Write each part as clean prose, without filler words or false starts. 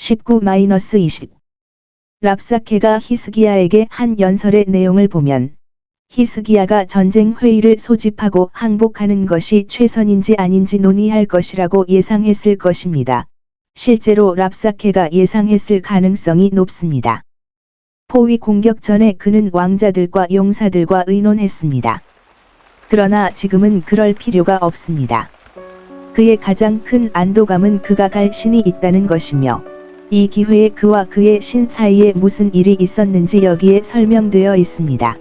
19-20 랍사케가 히스기야에게 한 연설의 내용을 보면 히스기야가 전쟁 회의를 소집하고 항복하는 것이 최선인지 아닌지 논의할 것이라고 예상했을 것입니다. 실제로 랍사케가 예상했을 가능성이 높습니다. 포위 공격 전에 그는 왕자들과 용사들과 의논했습니다. 그러나 지금은 그럴 필요가 없습니다. 그의 가장 큰 안도감은 그가 갈 신이 있다는 것이며 이 기회에 그와 그의 신 사이에 무슨 일이 있었는지 여기에 설명되어 있습니다.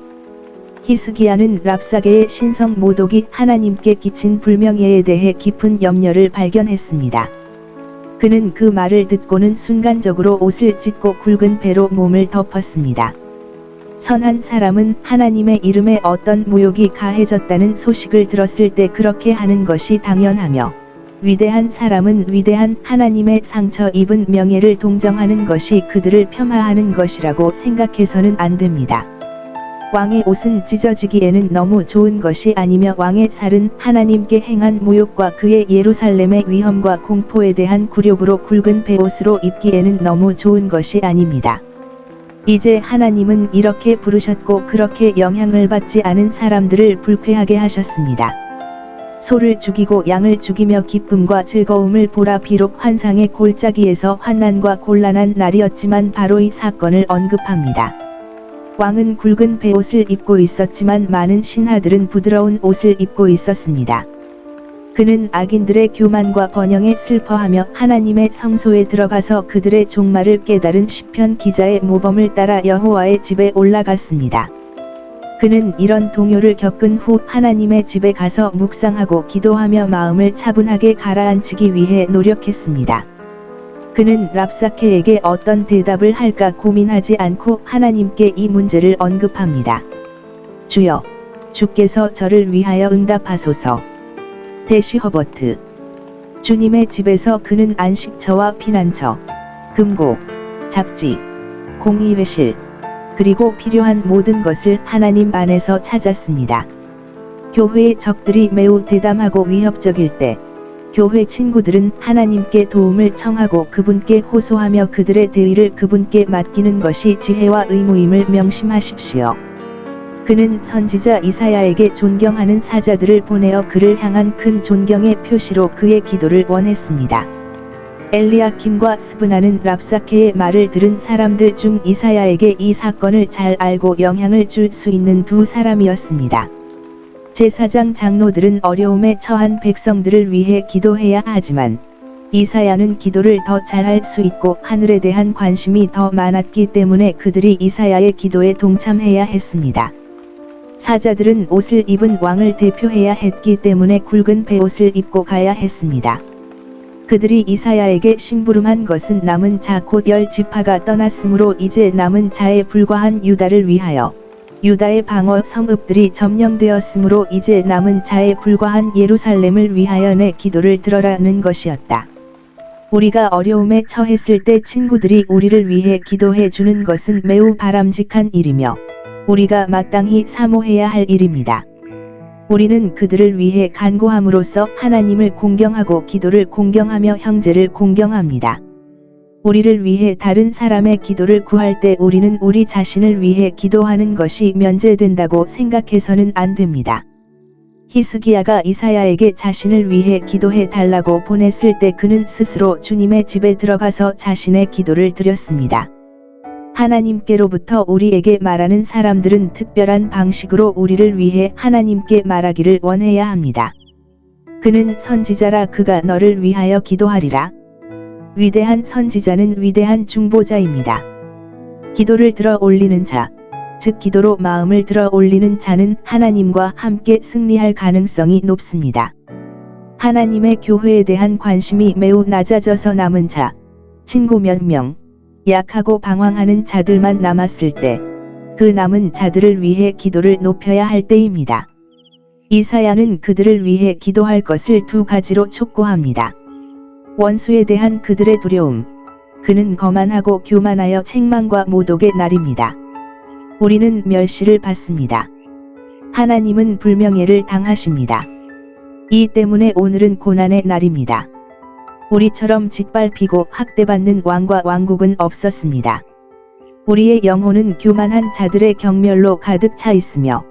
히스기야는 랍사게의 신성 모독이 하나님께 끼친 불명예에 대해 깊은 염려를 발견했습니다. 그는 그 말을 듣고는 순간적으로 옷을 찢고 굵은 배로 몸을 덮었습니다. 선한 사람은 하나님의 이름에 어떤 모욕이 가해졌다는 소식을 들었을 때 그렇게 하는 것이 당연하며 위대한 사람은 위대한 하나님의 상처 입은 명예를 동정하는 것이 그들을 폄하하는 것이라고 생각해서는 안 됩니다. 왕의 옷은 찢어지기에는 너무 좋은 것이 아니며 왕의 살은 하나님께 행한 모욕과 그의 예루살렘의 위험과 공포에 대한 굴욕으로 굵은 베옷으로 입기에는 너무 좋은 것이 아닙니다. 이제 하나님은 이렇게 부르셨고 그렇게 영향을 받지 않은 사람들을 불쾌하게 하셨습니다. 소를 죽이고 양을 죽이며 기쁨과 즐거움을 보라. 비록 환상의 골짜기에서 환난과 곤란한 날이었지만 바로 이 사건을 언급합니다. 왕은 굵은 베옷을 입고 있었지만 많은 신하들은 부드러운 옷을 입고 있었습니다. 그는 악인들의 교만과 번영에 슬퍼하며 하나님의 성소에 들어가서 그들의 종말을 깨달은 시편 기자의 모범을 따라 여호와의 집에 올라갔습니다. 그는 이런 동요를 겪은 후 하나님의 집에 가서 묵상하고 기도하며 마음을 차분하게 가라앉히기 위해 노력했습니다. 그는 랍사케에게 어떤 대답을 할까 고민하지 않고 하나님께 이 문제를 언급합니다. 주여, 주께서 저를 위하여 응답하소서. 대쉬 허버트. 주님의 집에서 그는 안식처와 피난처, 금고, 잡지, 공의회실, 그리고 필요한 모든 것을 하나님 안에서 찾았습니다. 교회의 적들이 매우 대담하고 위협적일 때, 교회 친구들은 하나님께 도움을 청하고 그분께 호소하며 그들의 대의를 그분께 맡기는 것이 지혜와 의무임을 명심하십시오. 그는 선지자 이사야에게 존경하는 사자들을 보내어 그를 향한 큰 존경의 표시로 그의 기도를 원했습니다. 엘리야킴과 스브나는 랍사케의 말을 들은 사람들 중 이사야에게 이 사건을 잘 알고 영향을 줄 수 있는 두 사람이었습니다. 제사장 장로들은 어려움에 처한 백성들을 위해 기도해야 하지만 이사야는 기도를 더 잘할 수 있고 하늘에 대한 관심이 더 많았기 때문에 그들이 이사야의 기도에 동참해야 했습니다. 사자들은 옷을 입은 왕을 대표해야 했기 때문에 굵은 베옷을 입고 가야 했습니다. 그들이 이사야에게 심부름한 것은 남은 자 곧 10지파가 떠났으므로 이제 남은 자에 불과한 유다를 위하여 유다의 방어 성읍들이 점령되었으므로 이제 남은 자에 불과한 예루살렘을 위하여 내 기도를 들어라는 것이었다. 우리가 어려움에 처했을 때 친구들이 우리를 위해 기도해 주는 것은 매우 바람직한 일이며 우리가 마땅히 사모해야 할 일입니다. 우리는 그들을 위해 간구함으로써 하나님을 공경하고 기도를 공경하며 형제를 공경합니다. 우리를 위해 다른 사람의 기도를 구할 때 우리는 우리 자신을 위해 기도하는 것이 면제된다고 생각해서는 안 됩니다. 히스기야가 이사야에게 자신을 위해 기도해 달라고 보냈을 때 그는 스스로 주님의 집에 들어가서 자신의 기도를 드렸습니다. 하나님께로부터 우리에게 말하는 사람들은 특별한 방식으로 우리를 위해 하나님께 말하기를 원해야 합니다. 그는 선지자라 그가 너를 위하여 기도하리라. 위대한 선지자는 위대한 중보자입니다. 기도를 들어 올리는 자, 즉 기도로 마음을 들어 올리는 자는 하나님과 함께 승리할 가능성이 높습니다. 하나님의 교회에 대한 관심이 매우 낮아져서 남은 자, 친구 몇 명, 약하고 방황하는 자들만 남았을 때, 그 남은 자들을 위해 기도를 높여야 할 때입니다. 이사야는 그들을 위해 기도할 것을 두 가지로 촉구합니다. 원수에 대한 그들의 두려움, 그는 거만하고 교만하여 책망과 모독의 날입니다. 우리는 멸시를 받습니다. 하나님은 불명예를 당하십니다. 이 때문에 오늘은 고난의 날입니다. 우리처럼 짓밟히고 학대받는 왕과 왕국은 없었습니다. 우리의 영혼은 교만한 자들의 경멸로 가득 차 있으며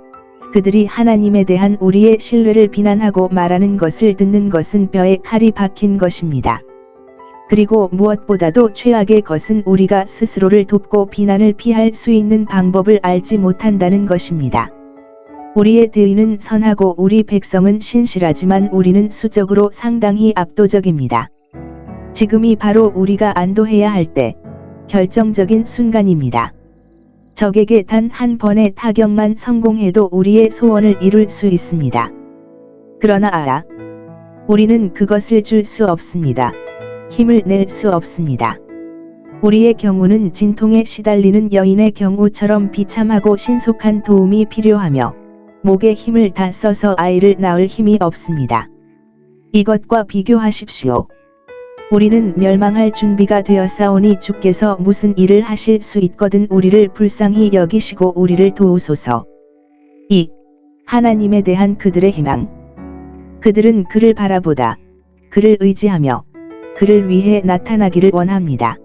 그들이 하나님에 대한 우리의 신뢰를 비난하고 말하는 것을 듣는 것은 뼈에 칼이 박힌 것입니다. 그리고 무엇보다도 최악의 것은 우리가 스스로를 돕고 비난을 피할 수 있는 방법을 알지 못한다는 것입니다. 우리의 대의는 선하고 우리 백성은 신실하지만 우리는 수적으로 상당히 압도적입니다. 지금이 바로 우리가 안도해야 할 때, 결정적인 순간입니다. 적에게 단 한 번의 타격만 성공해도 우리의 소원을 이룰 수 있습니다. 그러나 우리는 그것을 줄 수 없습니다. 힘을 낼 수 없습니다. 우리의 경우는 진통에 시달리는 여인의 경우처럼 비참하고 신속한 도움이 필요하며 목에 힘을 다 써서 아이를 낳을 힘이 없습니다. 이것과 비교하십시오. 우리는 멸망할 준비가 되었사오니 주께서 무슨 일을 하실 수 있거든 우리를 불쌍히 여기시고 우리를 도우소서. 2. 하나님에 대한 그들의 희망. 그들은 그를 바라보다 그를 의지하며 그를 위해 나타나기를 원합니다.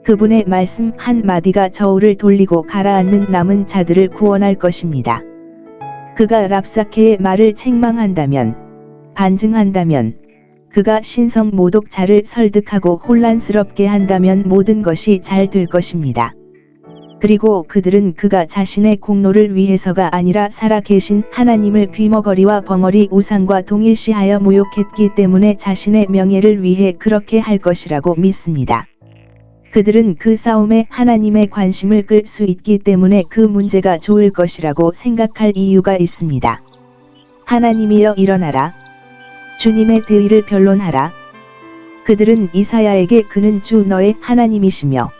그분의 말씀 한마디가 저울을 돌리고 가라앉는 남은 자들을 구원할 것입니다. 그가 랍사케의 말을 책망한다면, 반증한다면, 그가 신성 모독자를 설득하고 혼란스럽게 한다면 모든 것이 잘 될 것입니다. 그리고 그들은 그가 자신의 공로를 위해서가 아니라 살아계신 하나님을 귀머거리와 벙어리 우상과 동일시하여 모욕했기 때문에 자신의 명예를 위해 그렇게 할 것이라고 믿습니다. 그들은 그 싸움에 하나님의 관심을 끌 수 있기 때문에 그 문제가 좋을 것이라고 생각할 이유가 있습니다. 하나님이여 일어나라. 주님의 대의를 변론하라. 그들은 이사야에게 그는 주 너의 하나님이시며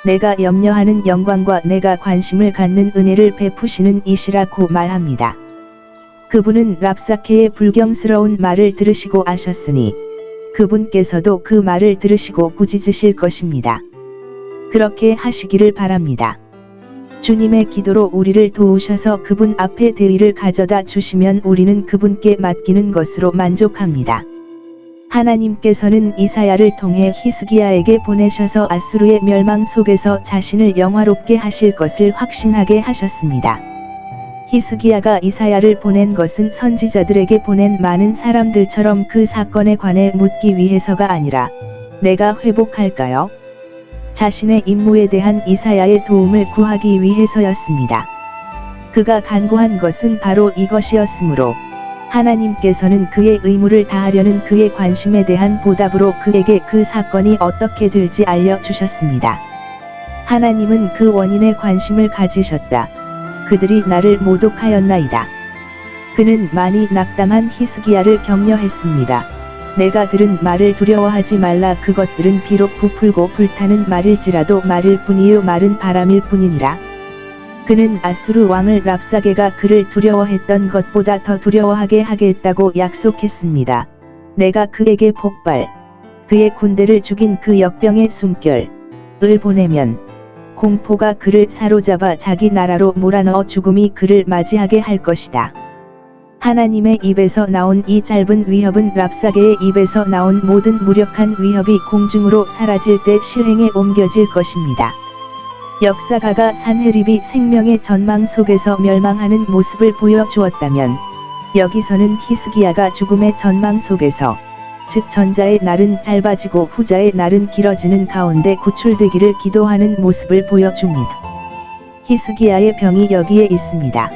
내가 염려하는 영광과 내가 관심을 갖는 은혜를 베푸시는 이시라고 말합니다. 그분은 랍사케의 불경스러운 말을 들으시고 아셨으니 그분께서도 그 말을 들으시고 꾸짖으실 것입니다. 그렇게 하시기를 바랍니다. 주님의 기도로 우리를 도우셔서 그분 앞에 대의를 가져다 주시면 우리는 그분께 맡기는 것으로 만족합니다. 하나님께서는 이사야를 통해 히스기야에게 보내셔서 아수르의 멸망 속에서 자신을 영화롭게 하실 것을 확신하게 하셨습니다. 히스기야가 이사야를 보낸 것은 선지자들에게 보낸 많은 사람들처럼 그 사건에 관해 묻기 위해서가 아니라 내가 회복할까요? 자신의 임무에 대한 이사야의 도움을 구하기 위해서였습니다. 그가 간구한 것은 바로 이것이었으므로 하나님께서는 그의 의무를 다하려는 그의 관심에 대한 보답으로 그에게 그 사건이 어떻게 될지 알려주셨습니다. 하나님은 그 원인에 관심을 가지셨다. 그들이 나를 모독하였나이다. 그는 많이 낙담한 히스기야를 격려했습니다. 내가 들은 말을 두려워하지 말라. 그것들은 비록 부풀고 불타는 말일지라도 말일 뿐이요 말은 바람일 뿐이니라. 그는 아수르 왕을 랍사게가 그를 두려워했던 것보다 더 두려워하게 하겠다고 약속했습니다. 내가 그에게 폭발, 그의 군대를 죽인 그 역병의 숨결을 보내면 공포가 그를 사로잡아 자기 나라로 몰아넣어 죽음이 그를 맞이하게 할 것이다. 하나님의 입에서 나온 이 짧은 위협은 랍사게의 입에서 나온 모든 무력한 위협이 공중으로 사라질 때 실행에 옮겨질 것입니다. 역사가가 산헤립이 생명의 전망 속에서 멸망하는 모습을 보여주었다면 여기서는 히스기야가 죽음의 전망 속에서 즉 전자의 날은 짧아지고 후자의 날은 길어지는 가운데 구출되기를 기도하는 모습을 보여줍니다. 히스기야의 병이 여기에 있습니다.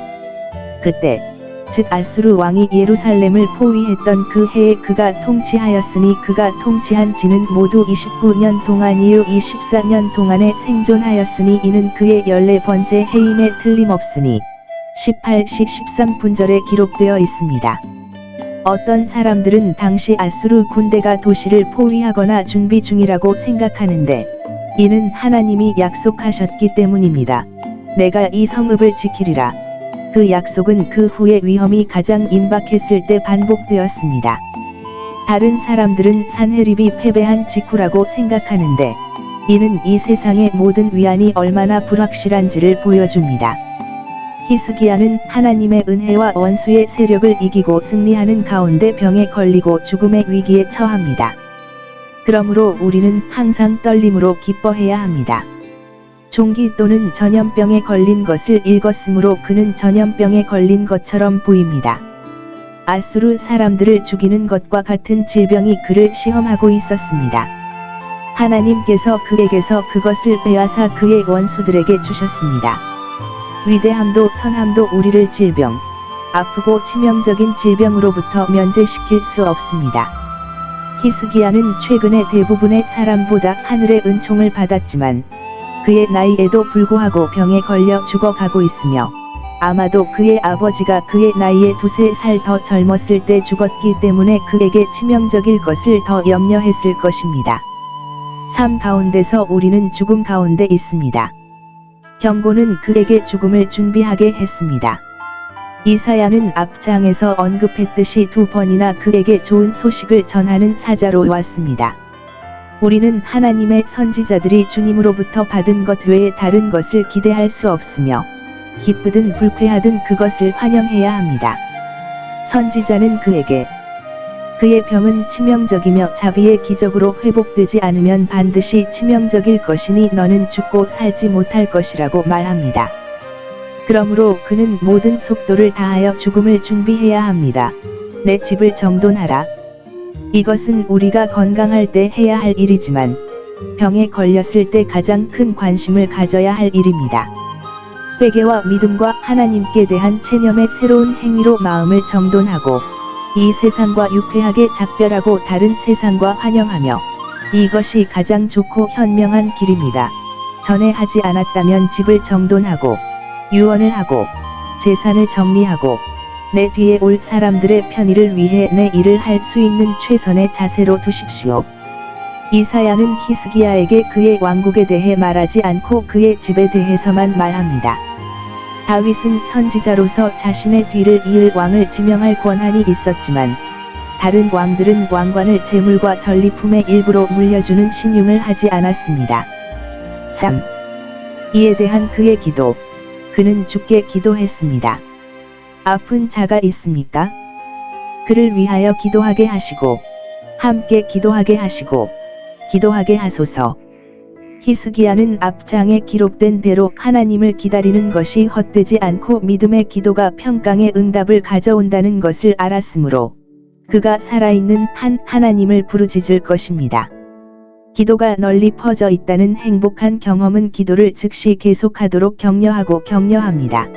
그때 즉 아수르 왕이 예루살렘을 포위했던 그 해에 그가 통치하였으니 그가 통치한 지는 모두 29년 동안이요 24년 동안에 생존하였으니 이는 그의 14번째 해임에 틀림없으니 18시 13분절에 기록되어 있습니다. 어떤 사람들은 당시 아수르 군대가 도시를 포위하거나 준비 중이라고 생각하는데 이는 하나님이 약속하셨기 때문입니다. 내가 이 성읍을 지키리라. 그 약속은 그 후에 위험이 가장 임박했을 때 반복되었습니다. 다른 사람들은 산헤립이 패배한 직후라고 생각하는데 이는 이 세상의 모든 위안이 얼마나 불확실한지를 보여줍니다. 히스기야는 하나님의 은혜와 원수의 세력을 이기고 승리하는 가운데 병에 걸리고 죽음의 위기에 처합니다. 그러므로 우리는 항상 떨림으로 기뻐해야 합니다. 종기 또는 전염병에 걸린 것을 읽었으므로 그는 전염병에 걸린 것처럼 보입니다. 아수르 사람들을 죽이는 것과 같은 질병이 그를 시험하고 있었습니다. 하나님께서 그에게서 그것을 빼앗아 그의 원수들에게 주셨습니다. 위대함도 선함도 우리를 질병, 아프고 치명적인 질병으로부터 면제시킬 수 없습니다. 히스기야는 최근에 대부분의 사람보다 하늘의 은총을 받았지만 그의 나이에도 불구하고 병에 걸려 죽어가고 있으며 아마도 그의 아버지가 그의 나이에 두세 살 더 젊었을 때 죽었기 때문에 그에게 치명적일 것을 더 염려했을 것입니다. 삶 가운데서 우리는 죽음 가운데 있습니다. 경고는 그에게 죽음을 준비하게 했습니다. 이사야는 앞장에서 언급했듯이 2번이나 그에게 좋은 소식을 전하는 사자로 왔습니다. 우리는 하나님의 선지자들이 주님으로부터 받은 것 외에 다른 것을 기대할 수 없으며 기쁘든 불쾌하든 그것을 환영해야 합니다. 선지자는 그에게 그의 병은 치명적이며 자비의 기적으로 회복되지 않으면 반드시 치명적일 것이니 너는 죽고 살지 못할 것이라고 말합니다. 그러므로 그는 모든 속도를 다하여 죽음을 준비해야 합니다. 내 집을 정돈하라. 이것은 우리가 건강할 때 해야 할 일이지만 병에 걸렸을 때 가장 큰 관심을 가져야 할 일입니다. 회개와 믿음과 하나님께 대한 체념의 새로운 행위로 마음을 정돈하고 이 세상과 유쾌하게 작별하고 다른 세상과 환영하며 이것이 가장 좋고 현명한 길입니다. 전에 하지 않았다면 집을 정돈하고 유언을 하고 재산을 정리하고 내 뒤에 올 사람들의 편의를 위해 내 일을 할 수 있는 최선의 자세로 두십시오. 이사야는 히스기야에게 그의 왕국에 대해 말하지 않고 그의 집에 대해서만 말합니다. 다윗은 선지자로서 자신의 뒤를 이을 왕을 지명할 권한이 있었지만 다른 왕들은 왕관을 재물과 전리품의 일부로 물려주는 신용을 하지 않았습니다. 3. 이에 대한 그의 기도. 그는 주께 기도했습니다. 아픈 자가 있습니까? 그를 위하여 기도하게 하시고 함께 기도하게 하시고 기도하게 하소서. 히스기야는 앞장에 기록된 대로 하나님을 기다리는 것이 헛되지 않고 믿음의 기도가 평강의 응답을 가져온다는 것을 알았으므로 그가 살아있는 한 하나님을 부르짖을 것입니다. 기도가 널리 퍼져 있다는 행복한 경험은 기도를 즉시 계속하도록 격려합니다.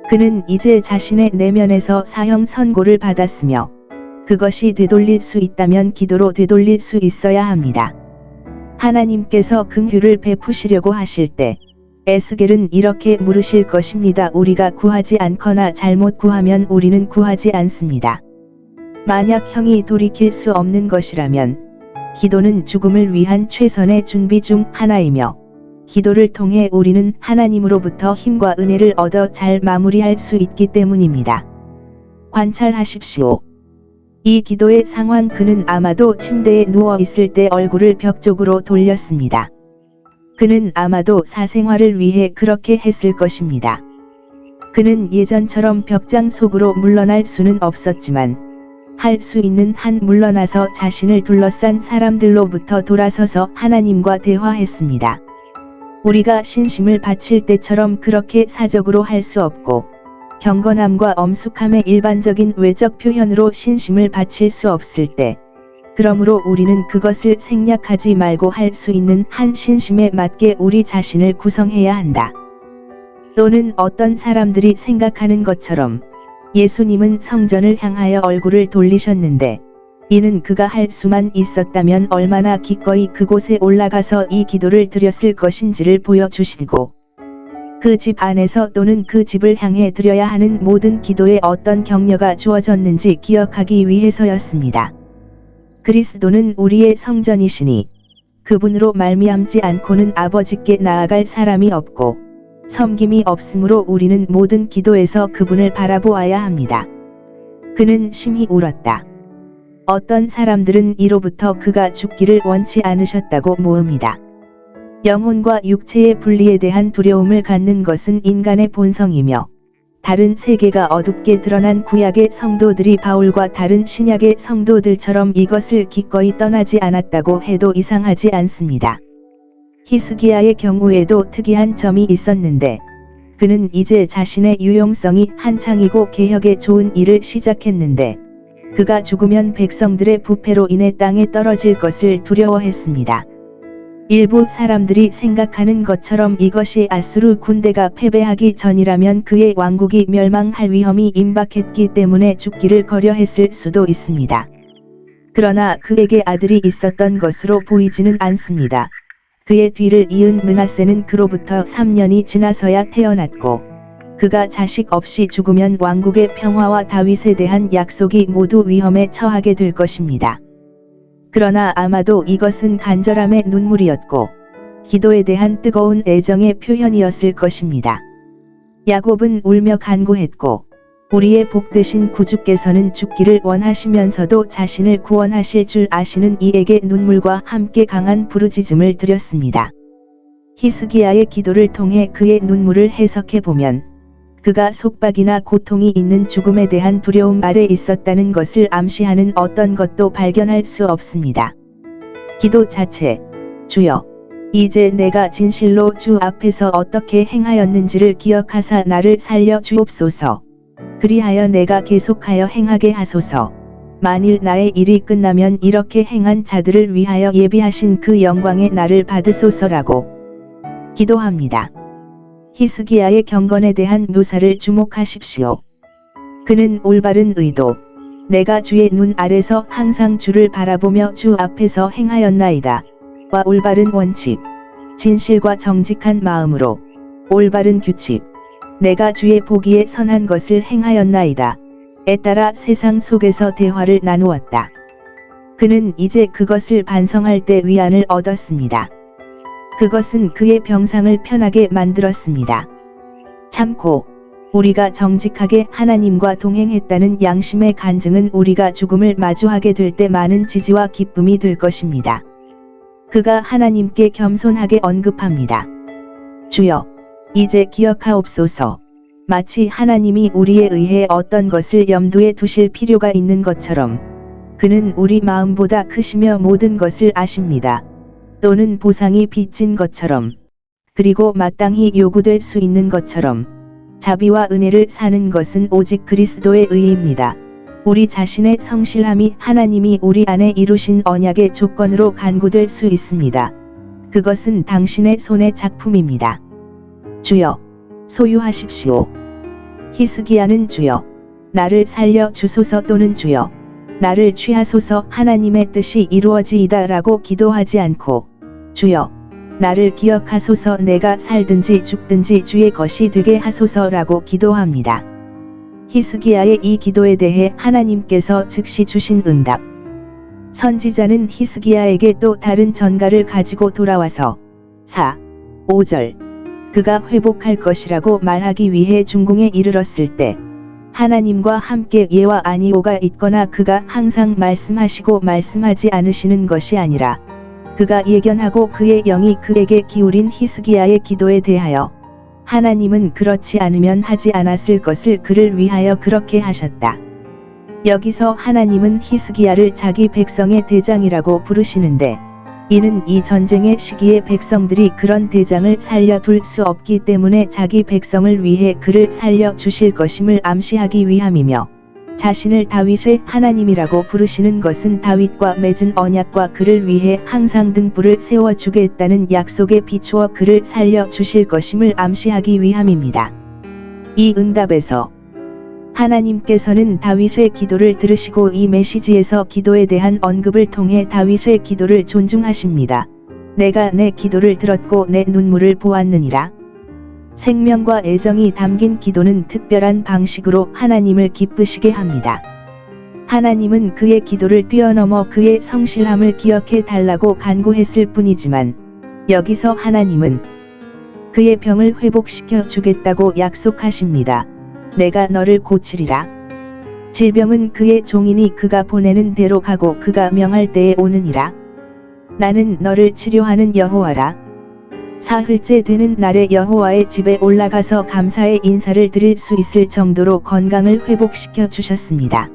그는 이제 자신의 내면에서 사형 선고를 받았으며 그것이 되돌릴 수 있다면 기도로 되돌릴 수 있어야 합니다. 하나님께서 긍휼을 베푸시려고 하실 때 에스겔은 이렇게 물으실 것입니다. 우리가 구하지 않거나 잘못 구하면 우리는 구하지 않습니다. 만약 형이 돌이킬 수 없는 것이라면 기도는 죽음을 위한 최선의 준비 중 하나이며 기도를 통해 우리는 하나님으로부터 힘과 은혜를 얻어 잘 마무리할 수 있기 때문입니다. 관찰하십시오. 이 기도의 상황 그는 아마도 침대에 누워 있을 때 얼굴을 벽 쪽으로 돌렸습니다. 그는 아마도 사생활을 위해 그렇게 했을 것입니다. 그는 예전처럼 벽장 속으로 물러날 수는 없었지만 할 수 있는 한 물러나서 자신을 둘러싼 사람들로부터 돌아서서 하나님과 대화했습니다. 우리가 신심을 바칠 때처럼 그렇게 사적으로 할 수 없고 경건함과 엄숙함의 일반적인 외적 표현으로 신심을 바칠 수 없을 때 그러므로 우리는 그것을 생략하지 말고 할 수 있는 한 신심에 맞게 우리 자신을 구성해야 한다. 또는 어떤 사람들이 생각하는 것처럼 예수님은 성전을 향하여 얼굴을 돌리셨는데 이는 그가 할 수만 있었다면 얼마나 기꺼이 그곳에 올라가서 이 기도를 드렸을 것인지를 보여주시고 그 집 안에서 또는 그 집을 향해 드려야 하는 모든 기도에 어떤 격려가 주어졌는지 기억하기 위해서였습니다. 그리스도는 우리의 성전이시니 그분으로 말미암지 않고는 아버지께 나아갈 사람이 없고 섬김이 없으므로 우리는 모든 기도에서 그분을 바라보아야 합니다. 그는 심히 울었다. 어떤 사람들은 이로부터 그가 죽기를 원치 않으셨다고 모읍니다. 영혼과 육체의 분리에 대한 두려움을 갖는 것은 인간의 본성이며 다른 세계가 어둡게 드러난 구약의 성도들이 바울과 다른 신약의 성도들처럼 이것을 기꺼이 떠나지 않았다고 해도 이상하지 않습니다. 히스기야의 경우에도 특이한 점이 있었는데, 그는 이제 자신의 유용성이 한창이고 개혁에 좋은 일을 시작했는데, 그가 죽으면 백성들의 부패로 인해 땅에 떨어질 것을 두려워했습니다. 일부 사람들이 생각하는 것처럼 이것이 아수르 군대가 패배하기 전이라면 그의 왕국이 멸망할 위험이 임박했기 때문에 죽기를 꺼려했을 수도 있습니다. 그러나 그에게 아들이 있었던 것으로 보이지는 않습니다. 그의 뒤를 이은 므낫세는 그로부터 3년이 지나서야 태어났고, 그가 자식 없이 죽으면 왕국의 평화와 다윗에 대한 약속이 모두 위험에 처하게 될 것입니다. 그러나 아마도 이것은 간절함의 눈물이었고, 기도에 대한 뜨거운 애정의 표현이었을 것입니다. 야곱은 울며 간구했고, 우리의 복되신 구주께서는 죽기를 원하시면서도 자신을 구원하실 줄 아시는 이에게 눈물과 함께 강한 부르짖음을 드렸습니다. 히스기야의 기도를 통해 그의 눈물을 해석해보면, 그가 속박이나 고통이 있는 죽음에 대한 두려움 아래 있었다는 것을 암시하는 어떤 것도 발견할 수 없습니다. 기도 자체, 주여, 이제 내가 진실로 주 앞에서 어떻게 행하였는지를 기억하사 나를 살려 주옵소서. 그리하여 내가 계속하여 행하게 하소서. 만일 나의 일이 끝나면 이렇게 행한 자들을 위하여 예비하신 그 영광의 나를 받으소서라고 기도합니다. 히스기야의 경건에 대한 묘사를 주목하십시오. 그는 올바른 의도, 내가 주의 눈 아래서 항상 주를 바라보며 주 앞에서 행하였나이다. 와 올바른 원칙, 진실과 정직한 마음으로, 올바른 규칙, 내가 주의 보기에 선한 것을 행하였나이다. 에 따라 세상 속에서 대화를 나누었다. 그는 이제 그것을 반성할 때 위안을 얻었습니다. 그것은 그의 병상을 편하게 만들었습니다. 참고, 우리가 정직하게 하나님과 동행했다는 양심의 간증은 우리가 죽음을 마주하게 될 때 많은 지지와 기쁨이 될 것입니다. 그가 하나님께 겸손하게 언급합니다. 주여, 이제 기억하옵소서. 마치 하나님이 우리에 의해 어떤 것을 염두에 두실 필요가 있는 것처럼, 그는 우리 마음보다 크시며 모든 것을 아십니다. 또는 보상이 빚진 것처럼, 그리고 마땅히 요구될 수 있는 것처럼, 자비와 은혜를 사는 것은 오직 그리스도의 의입니다. 우리 자신의 성실함이 하나님이 우리 안에 이루신 언약의 조건으로 간구될 수 있습니다. 그것은 당신의 손의 작품입니다. 주여, 소유하십시오. 히스기야는 주여, 나를 살려 주소서 또는 주여, 나를 취하소서 하나님의 뜻이 이루어지이다 라고 기도하지 않고, 주여, 나를 기억하소서 내가 살든지 죽든지 주의 것이 되게 하소서라고 기도합니다. 히스기야의 이 기도에 대해 하나님께서 즉시 주신 응답. 선지자는 히스기야에게 또 다른 전가를 가지고 돌아와서 4, 5절 그가 회복할 것이라고 말하기 위해 중궁에 이르렀을 때 하나님과 함께 예와 아니오가 있거나 그가 항상 말씀하시고 말씀하지 않으시는 것이 아니라 그가 예견하고 그의 영이 그에게 기울인 히스기야의 기도에 대하여 하나님은 그렇지 않으면 하지 않았을 것을 그를 위하여 그렇게 하셨다. 여기서 하나님은 히스기야를 자기 백성의 대장이라고 부르시는데 이는 이 전쟁의 시기에 백성들이 그런 대장을 살려둘 수 없기 때문에 자기 백성을 위해 그를 살려 주실 것임을 암시하기 위함이며 자신을 다윗의 하나님이라고 부르시는 것은 다윗과 맺은 언약과 그를 위해 항상 등불을 세워주겠다는 약속에 비추어 그를 살려 주실 것임을 암시하기 위함입니다. 이 응답에서 하나님께서는 다윗의 기도를 들으시고 이 메시지에서 기도에 대한 언급을 통해 다윗의 기도를 존중하십니다. 내가 내 기도를 들었고 내 눈물을 보았느니라. 생명과 애정이 담긴 기도는 특별한 방식으로 하나님을 기쁘시게 합니다. 하나님은 그의 기도를 뛰어넘어 그의 성실함을 기억해 달라고 간구했을 뿐이지만 여기서 하나님은 그의 병을 회복시켜 주겠다고 약속하십니다. 내가 너를 고치리라. 질병은 그의 종이니 그가 보내는 대로 가고 그가 명할 때에 오느니라. 나는 너를 치료하는 여호와라. 사흘째 되는 날에 여호와의 집에 올라가서 감사의 인사를 드릴 수 있을 정도로 건강을 회복시켜 주셨습니다.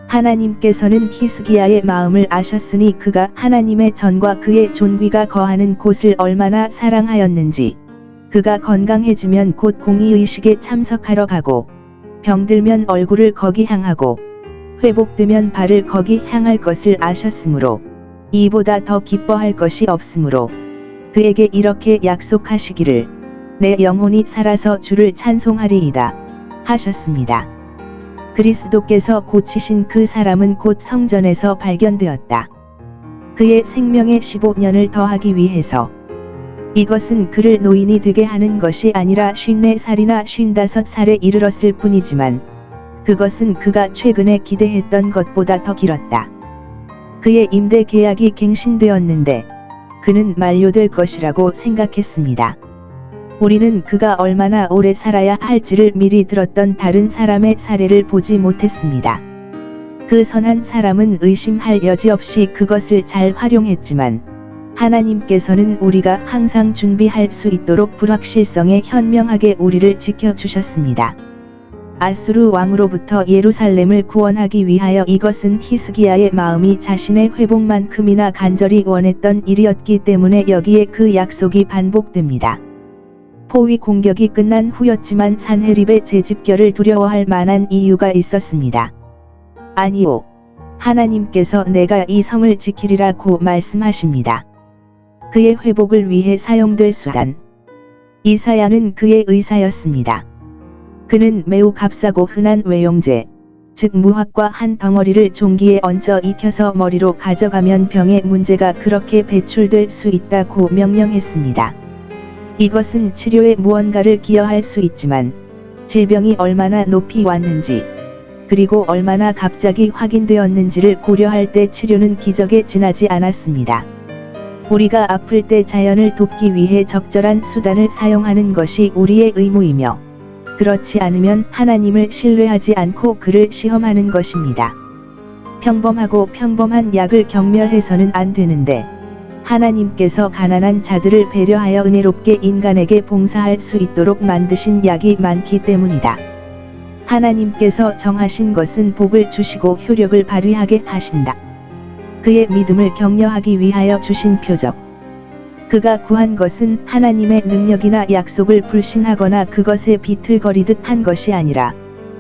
하나님께서는 히스기야의 마음을 아셨으니 그가 하나님의 전과 그의 존귀가 거하는 곳을 얼마나 사랑하였는지, 그가 건강해지면 곧 공의의식에 참석하러 가고, 병들면 얼굴을 거기 향하고, 회복되면 발을 거기 향할 것을 아셨으므로, 이보다 더 기뻐할 것이 없으므로, 그에게 이렇게 약속하시기를, 내 영혼이 살아서 주를 찬송하리이다 하셨습니다. 그리스도께서 고치신 그 사람은 곧 성전에서 발견되었다. 그의 생명에 15년을 더하기 위해서. 이것은 그를 노인이 되게 하는 것이 아니라 54살이나 55살에 이르렀을 뿐이지만, 그것은 그가 최근에 기대했던 것보다 더 길었다. 그의 임대 계약이 갱신되었는데, 그는 만료될 것이라고 생각했습니다. 우리는 그가 얼마나 오래 살아야 할지를 미리 들었던 다른 사람의 사례를 보지 못했습니다. 그 선한 사람은 의심할 여지 없이 그것을 잘 활용했지만, 하나님께서는 우리가 항상 준비할 수 있도록 불확실성에 현명하게 우리를 지켜주셨습니다. 아수르 왕으로부터 예루살렘을 구원하기 위하여 이것은 히스기야의 마음이 자신의 회복만큼이나 간절히 원했던 일이었기 때문에 여기에 그 약속이 반복됩니다. 포위 공격이 끝난 후였지만 산헤립의 재집결을 두려워할 만한 이유가 있었습니다. 아니요. 하나님께서 내가 이 성을 지키리라고 말씀하십니다. 그의 회복을 위해 사용될 수단. 이사야는 그의 의사였습니다. 그는 매우 값싸고 흔한 외용제, 즉 무화과 한 덩어리를 종기에 얹어 익혀서 머리로 가져가면 병의 문제가 그렇게 배출될 수 있다고 명령했습니다. 이것은 치료에 무언가를 기여할 수 있지만, 질병이 얼마나 높이 왔는지, 그리고 얼마나 갑자기 확인되었는지를 고려할 때 치료는 기적에 지나지 않았습니다. 우리가 아플 때 자연을 돕기 위해 적절한 수단을 사용하는 것이 우리의 의무이며, 그렇지 않으면 하나님을 신뢰하지 않고 그를 시험하는 것입니다. 평범하고 평범한 약을 경멸해서는 안 되는데, 하나님께서 가난한 자들을 배려하여 은혜롭게 인간에게 봉사할 수 있도록 만드신 약이 많기 때문이다. 하나님께서 정하신 것은 복을 주시고 효력을 발휘하게 하신다. 그의 믿음을 격려하기 위하여 주신 표적. 그가 구한 것은 하나님의 능력이나 약속을 불신하거나 그것에 비틀거리듯 한 것이 아니라,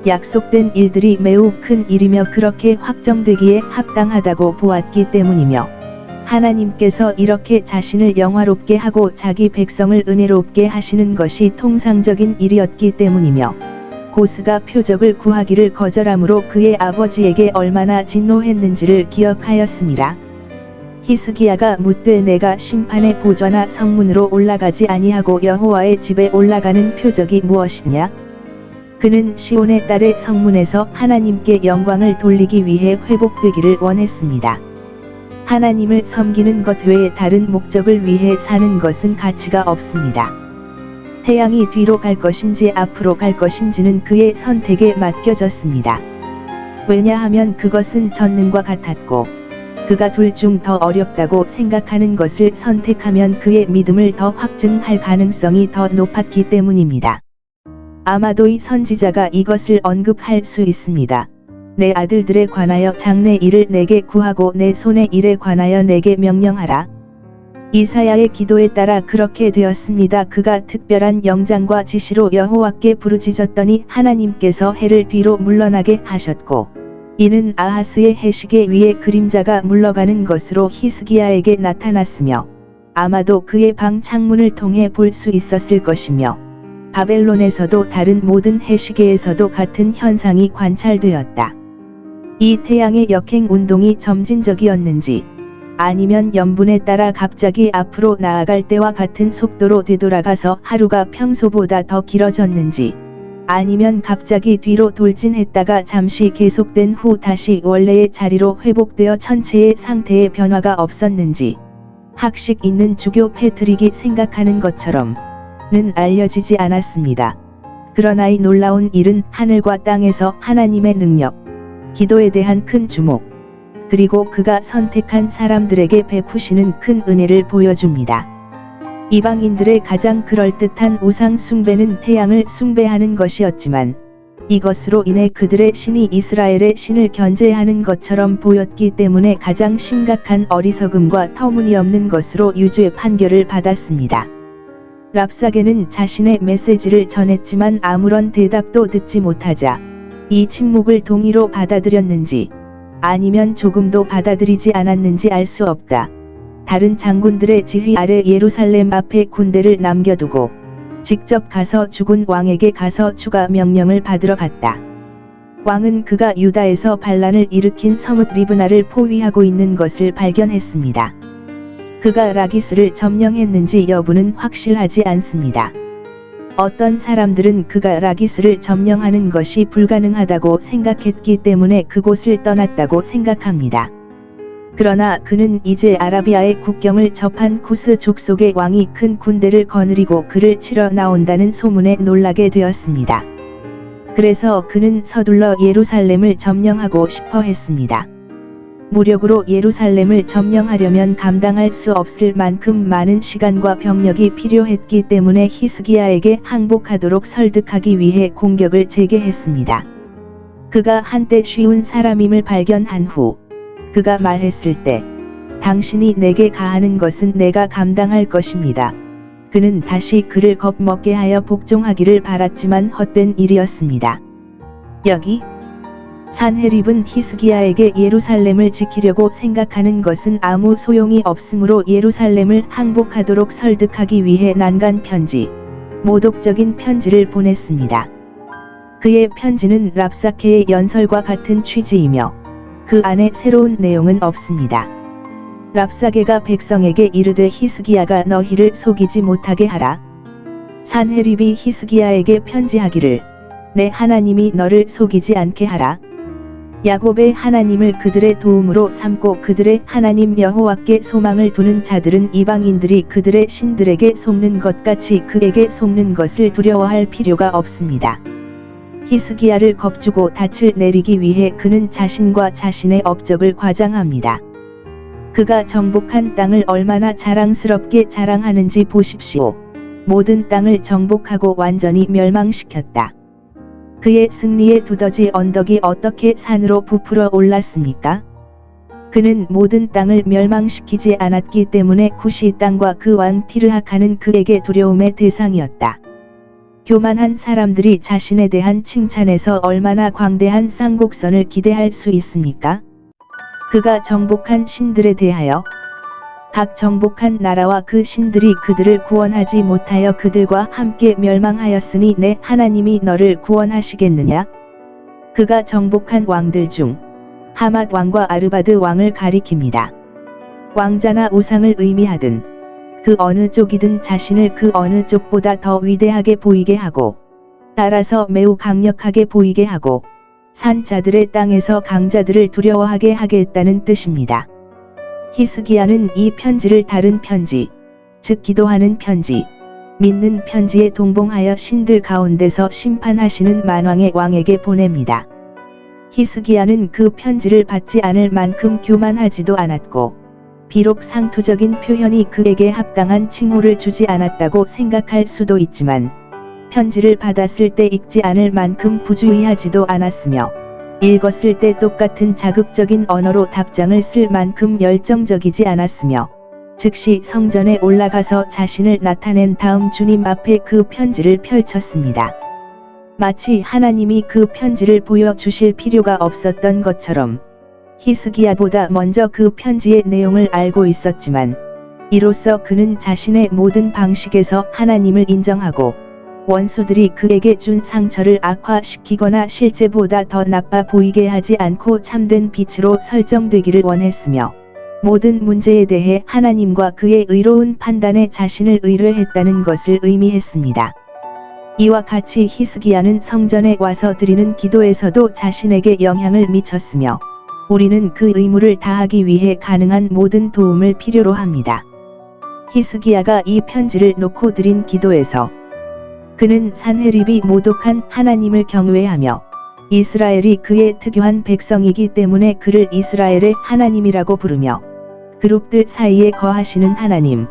약속된 일들이 매우 큰 일이며 그렇게 확정되기에 합당하다고 보았기 때문이며, 하나님께서 이렇게 자신을 영화롭게 하고 자기 백성을 은혜롭게 하시는 것이 통상적인 일이었기 때문이며, 고스가 표적을 구하기를 거절함으로 그의 아버지에게 얼마나 진노했는지를 기억하였습니다. 히스기야가 묻되 내가 심판의 보좌나 성문으로 올라가지 아니하고 여호와의 집에 올라가는 표적이 무엇이냐? 그는 시온의 딸의 성문에서 하나님께 영광을 돌리기 위해 회복되기를 원했습니다. 하나님을 섬기는 것 외에 다른 목적을 위해 사는 것은 가치가 없습니다. 태양이 뒤로 갈 것인지 앞으로 갈 것인지는 그의 선택에 맡겨졌습니다. 왜냐하면 그것은 전능과 같았고, 그가 둘 중 더 어렵다고 생각하는 것을 선택하면 그의 믿음을 더 확증할 가능성이 더 높았기 때문입니다. 아마도 이 선지자가 이것을 언급할 수 있습니다. 내 아들들에 관하여 장래 일을 내게 구하고 내 손의 일에 관하여 내게 명령하라. 이사야의 기도에 따라 그렇게 되었습니다. 그가 특별한 영장과 지시로 여호와께 부르짖었더니 하나님께서 해를 뒤로 물러나게 하셨고, 이는 아하스의 해시계 위에 그림자가 물러가는 것으로 히스기야에게 나타났으며, 아마도 그의 방 창문을 통해 볼 수 있었을 것이며, 바벨론에서도 다른 모든 해시계에서도 같은 현상이 관찰되었다. 이 태양의 역행 운동이 점진적이었는지, 아니면 염분에 따라 갑자기 앞으로 나아갈 때와 같은 속도로 되돌아가서 하루가 평소보다 더 길어졌는지, 아니면 갑자기 뒤로 돌진했다가 잠시 계속된 후 다시 원래의 자리로 회복되어 천체의 상태에 변화가 없었는지, 학식 있는 주교 패트릭이 생각하는 것처럼는 알려지지 않았습니다. 그러나 이 놀라운 일은 하늘과 땅에서 하나님의 능력, 기도에 대한 큰 주목, 그리고 그가 선택한 사람들에게 베푸시는 큰 은혜를 보여줍니다. 이방인들의 가장 그럴듯한 우상 숭배는 태양을 숭배하는 것이었지만 이것으로 인해 그들의 신이 이스라엘의 신을 견제하는 것처럼 보였기 때문에 가장 심각한 어리석음과 터무니없는 것으로 유죄 판결을 받았습니다. 랍사게는 자신의 메시지를 전했지만 아무런 대답도 듣지 못하자 이 침묵을 동의로 받아들였는지 아니면 조금도 받아들이지 않았는지 알 수 없다. 다른 장군들의 지휘 아래 예루살렘 앞에 군대를 남겨두고 직접 가서 죽은 왕에게 가서 추가 명령을 받으러 갔다. 왕은 그가 유다에서 반란을 일으킨 서뭇 리브나를 포위하고 있는 것을 발견했습니다. 그가 라기스를 점령했는지 여부는 확실하지 않습니다. 어떤 사람들은 그가 라기스를 점령하는 것이 불가능하다고 생각했기 때문에 그곳을 떠났다고 생각합니다. 그러나 그는 이제 아라비아의 국경을 접한 쿠스 족속의 왕이 큰 군대를 거느리고 그를 치러 나온다는 소문에 놀라게 되었습니다. 그래서 그는 서둘러 예루살렘을 점령하고 싶어 했습니다. 무력으로 예루살렘을 점령하려면 감당할 수 없을 만큼 많은 시간과 병력이 필요했기 때문에 히스기야에게 항복하도록 설득하기 위해 공격을 재개했습니다. 그가 한때 쉬운 사람임을 발견한 후 그가 말했을 때 당신이 내게 가하는 것은 내가 감당할 것입니다. 그는 다시 그를 겁먹게 하여 복종하기를 바랐지만 헛된 일이었습니다. 여기 산헤립은 히스기야에게 예루살렘을 지키려고 생각하는 것은 아무 소용이 없으므로 예루살렘을 항복하도록 설득하기 위해 난간 편지, 모독적인 편지를 보냈습니다. 그의 편지는 랍사케의 연설과 같은 취지이며 그 안에 새로운 내용은 없습니다. 랍사게가 백성에게 이르되 히스기야가 너희를 속이지 못하게 하라. 산헤립이 히스기야에게 편지하기를 내 하나님이 너를 속이지 않게 하라. 야곱의 하나님을 그들의 도움으로 삼고 그들의 하나님 여호와께 소망을 두는 자들은 이방인들이 그들의 신들에게 속는 것 같이 그에게 속는 것을 두려워할 필요가 없습니다. 히스기야를 겁주고 닻을 내리기 위해 그는 자신과 자신의 업적을 과장합니다. 그가 정복한 땅을 얼마나 자랑스럽게 자랑하는지 보십시오. 모든 땅을 정복하고 완전히 멸망시켰다. 그의 승리의 두더지 언덕이 어떻게 산으로 부풀어 올랐습니까? 그는 모든 땅을 멸망시키지 않았기 때문에 쿠시 땅과 그 왕 티르하카는 그에게 두려움의 대상이었다. 교만한 사람들이 자신에 대한 칭찬에서 얼마나 광대한 쌍곡선을 기대할 수 있습니까? 그가 정복한 신들에 대하여 각 정복한 나라와 그 신들이 그들을 구원하지 못하여 그들과 함께 멸망하였으니 내 하나님이 너를 구원하시겠느냐? 그가 정복한 왕들 중 하맛 왕과 아르바드 왕을 가리킵니다. 왕자나 우상을 의미하든 그 어느 쪽이든 자신을 그 어느 쪽보다 더 위대하게 보이게 하고 따라서 매우 강력하게 보이게 하고 산자들의 땅에서 강자들을 두려워하게 하겠다는 뜻입니다. 히스기야는 이 편지를 다른 편지, 즉 기도하는 편지, 믿는 편지에 동봉하여 신들 가운데서 심판하시는 만왕의 왕에게 보냅니다. 히스기야는 그 편지를 받지 않을 만큼 교만하지도 않았고 비록 상투적인 표현이 그에게 합당한 칭호를 주지 않았다고 생각할 수도 있지만 편지를 받았을 때 읽지 않을 만큼 부주의하지도 않았으며 읽었을 때 똑같은 자극적인 언어로 답장을 쓸 만큼 열정적이지 않았으며 즉시 성전에 올라가서 자신을 나타낸 다음 주님 앞에 그 편지를 펼쳤습니다. 마치 하나님이 그 편지를 보여주실 필요가 없었던 것처럼 히스기야보다 먼저 그 편지의 내용을 알고 있었지만 이로써 그는 자신의 모든 방식에서 하나님을 인정하고 원수들이 그에게 준 상처를 악화시키거나 실제보다 더 나빠 보이게 하지 않고 참된 빛으로 설정되기를 원했으며 모든 문제에 대해 하나님과 그의 의로운 판단에 자신을 의뢰했다는 것을 의미했습니다. 이와 같이 히스기야는 성전에 와서 드리는 기도에서도 자신에게 영향을 미쳤으며 우리는 그 의무를 다하기 위해 가능한 모든 도움을 필요로 합니다. 히스기야가 이 편지를 놓고 드린 기도에서 그는 산헤립이 모독한 하나님을 경외하며 이스라엘이 그의 특유한 백성이기 때문에 그를 이스라엘의 하나님이라고 부르며 그룹들 사이에 거하시는 하나님,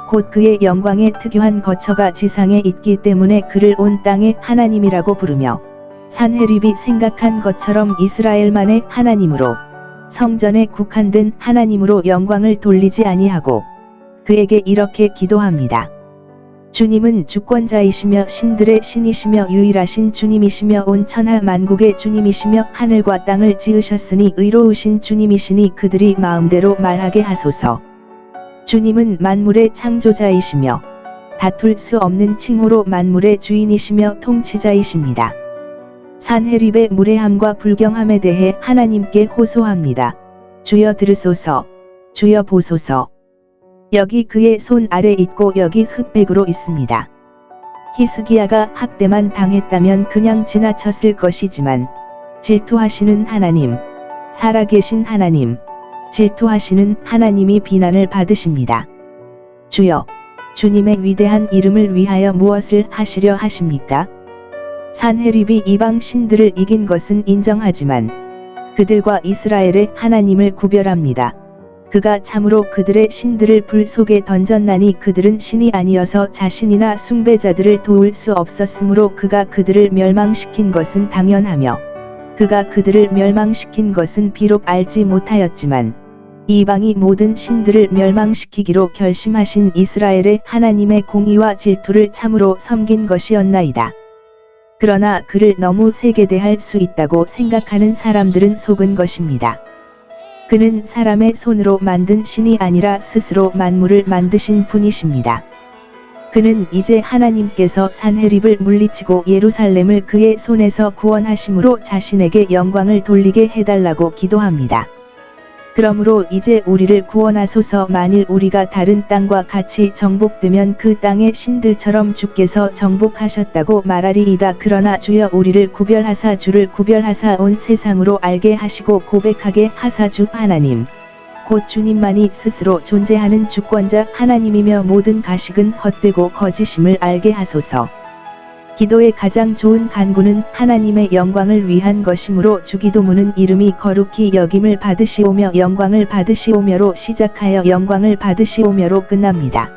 곧 그의 영광의 특유한 거처가 지상에 있기 때문에 그를 온 땅의 하나님이라고 부르며 산헤립이 생각한 것처럼 이스라엘만의 하나님으로 성전에 국한된 하나님으로 영광을 돌리지 아니하고 그에게 이렇게 기도합니다. 주님은 주권자이시며 신들의 신이시며 유일하신 주님이시며 온 천하 만국의 주님이시며 하늘과 땅을 지으셨으니 의로우신 주님이시니 그들이 마음대로 말하게 하소서. 주님은 만물의 창조자이시며 다툴 수 없는 칭호로 만물의 주인이시며 통치자이십니다. 산헤립의 무례함과 불경함에 대해 하나님께 호소합니다. 주여 들으소서, 주여 보소서. 여기 그의 손 아래 있고 여기 흑백으로 있습니다. 히스기야가 학대만 당했다면 그냥 지나쳤을 것이지만 질투하시는 하나님, 살아계신 하나님, 질투하시는 하나님이 비난을 받으십니다. 주여, 주님의 위대한 이름을 위하여 무엇을 하시려 하십니까? 산헤립이 이방 신들을 이긴 것은 인정하지만 그들과 이스라엘의 하나님을 구별합니다. 그가 참으로 그들의 신들을 불 속에 던졌나니 그들은 신이 아니어서 자신이나 숭배자들을 도울 수 없었으므로 그가 그들을 멸망시킨 것은 당연하며 그가 그들을 멸망시킨 것은 비록 알지 못하였지만 이방이 모든 신들을 멸망시키기로 결심하신 이스라엘의 하나님의 공의와 질투를 참으로 섬긴 것이었나이다. 그러나 그를 너무 세게대할 수 있다고 생각하는 사람들은 속은 것입니다. 그는 사람의 손으로 만든 신이 아니라 스스로 만물을 만드신 분이십니다. 그는 이제 하나님께서 산헤립을 물리치고 예루살렘을 그의 손에서 구원하심으로 자신에게 영광을 돌리게 해달라고 기도합니다. 그러므로 이제 우리를 구원하소서. 만일 우리가 다른 땅과 같이 정복되면 그 땅의 신들처럼 주께서 정복하셨다고 말하리이다. 그러나 주여 우리를 구별하사 주를 구별하사 온 세상으로 알게 하시고 고백하게 하사 주 하나님, 곧 주님만이 스스로 존재하는 주권자 하나님이며 모든 가식은 헛되고 거짓임을 알게 하소서. 기도의 가장 좋은 간구는 하나님의 영광을 위한 것이므로 주기도문은 이름이 거룩히 여김을 받으시오며 영광을 받으시오며로 시작하여 영광을 받으시오며로 끝납니다.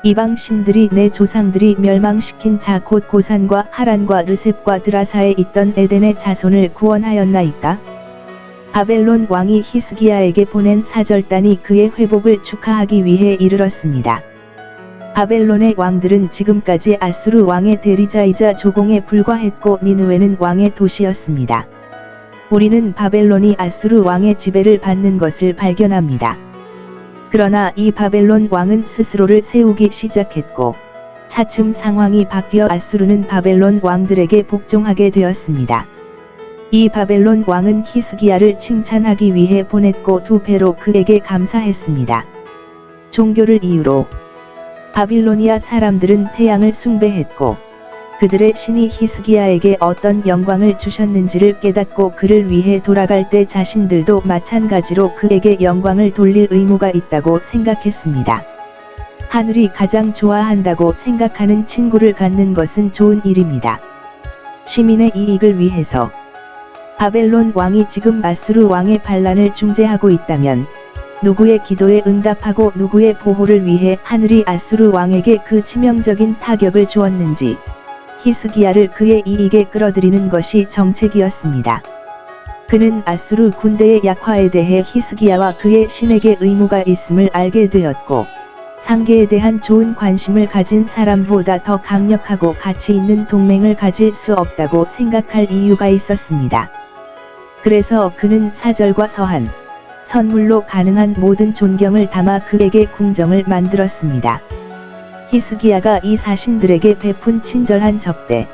이방 신들이 내 조상들이 멸망시킨 자 곧 고산과 하란과 르셉과 드라사에 있던 에덴의 자손을 구원하였나이까? 바벨론 왕이 히스기야에게 보낸 사절단이 그의 회복을 축하하기 위해 이르렀습니다. 바벨론의 왕들은 지금까지 아수르 왕의 대리자이자 조공에 불과했고 니느웨는 왕의 도시였습니다. 우리는 바벨론이 아수르 왕의 지배를 받는 것을 발견합니다. 그러나 이 바벨론 왕은 스스로를 세우기 시작했고 차츰 상황이 바뀌어 아수르는 바벨론 왕들에게 복종하게 되었습니다. 이 바벨론 왕은 히스기야를 칭찬하기 위해 보냈고 두 배로 그에게 감사했습니다. 종교를 이유로 바빌로니아 사람들은 태양을 숭배했고 그들의 신이 히스기야에게 어떤 영광을 주셨는지를 깨닫고 그를 위해 돌아갈 때 자신들도 마찬가지로 그에게 영광을 돌릴 의무가 있다고 생각했습니다. 하늘이 가장 좋아한다고 생각하는 친구를 갖는 것은 좋은 일입니다. 시민의 이익을 위해서 바벨론 왕이 지금 아수르 왕의 반란을 중재하고 있다면 누구의 기도에 응답하고 누구의 보호를 위해 하늘이 아수르 왕에게 그 치명적인 타격을 주었는지 히스기야를 그의 이익에 끌어들이는 것이 정책이었습니다. 그는 아수르 군대의 약화에 대해 히스기야와 그의 신에게 의무가 있음을 알게 되었고 상계에 대한 좋은 관심을 가진 사람보다 더 강력하고 가치 있는 동맹을 가질 수 없다고 생각할 이유가 있었습니다. 그래서 그는 사절과 서한, 선물로 가능한 모든 존경을 담아 그에게 궁정을 만들었습니다. 히스기야가 이 사신들에게 베푼 친절한 접대,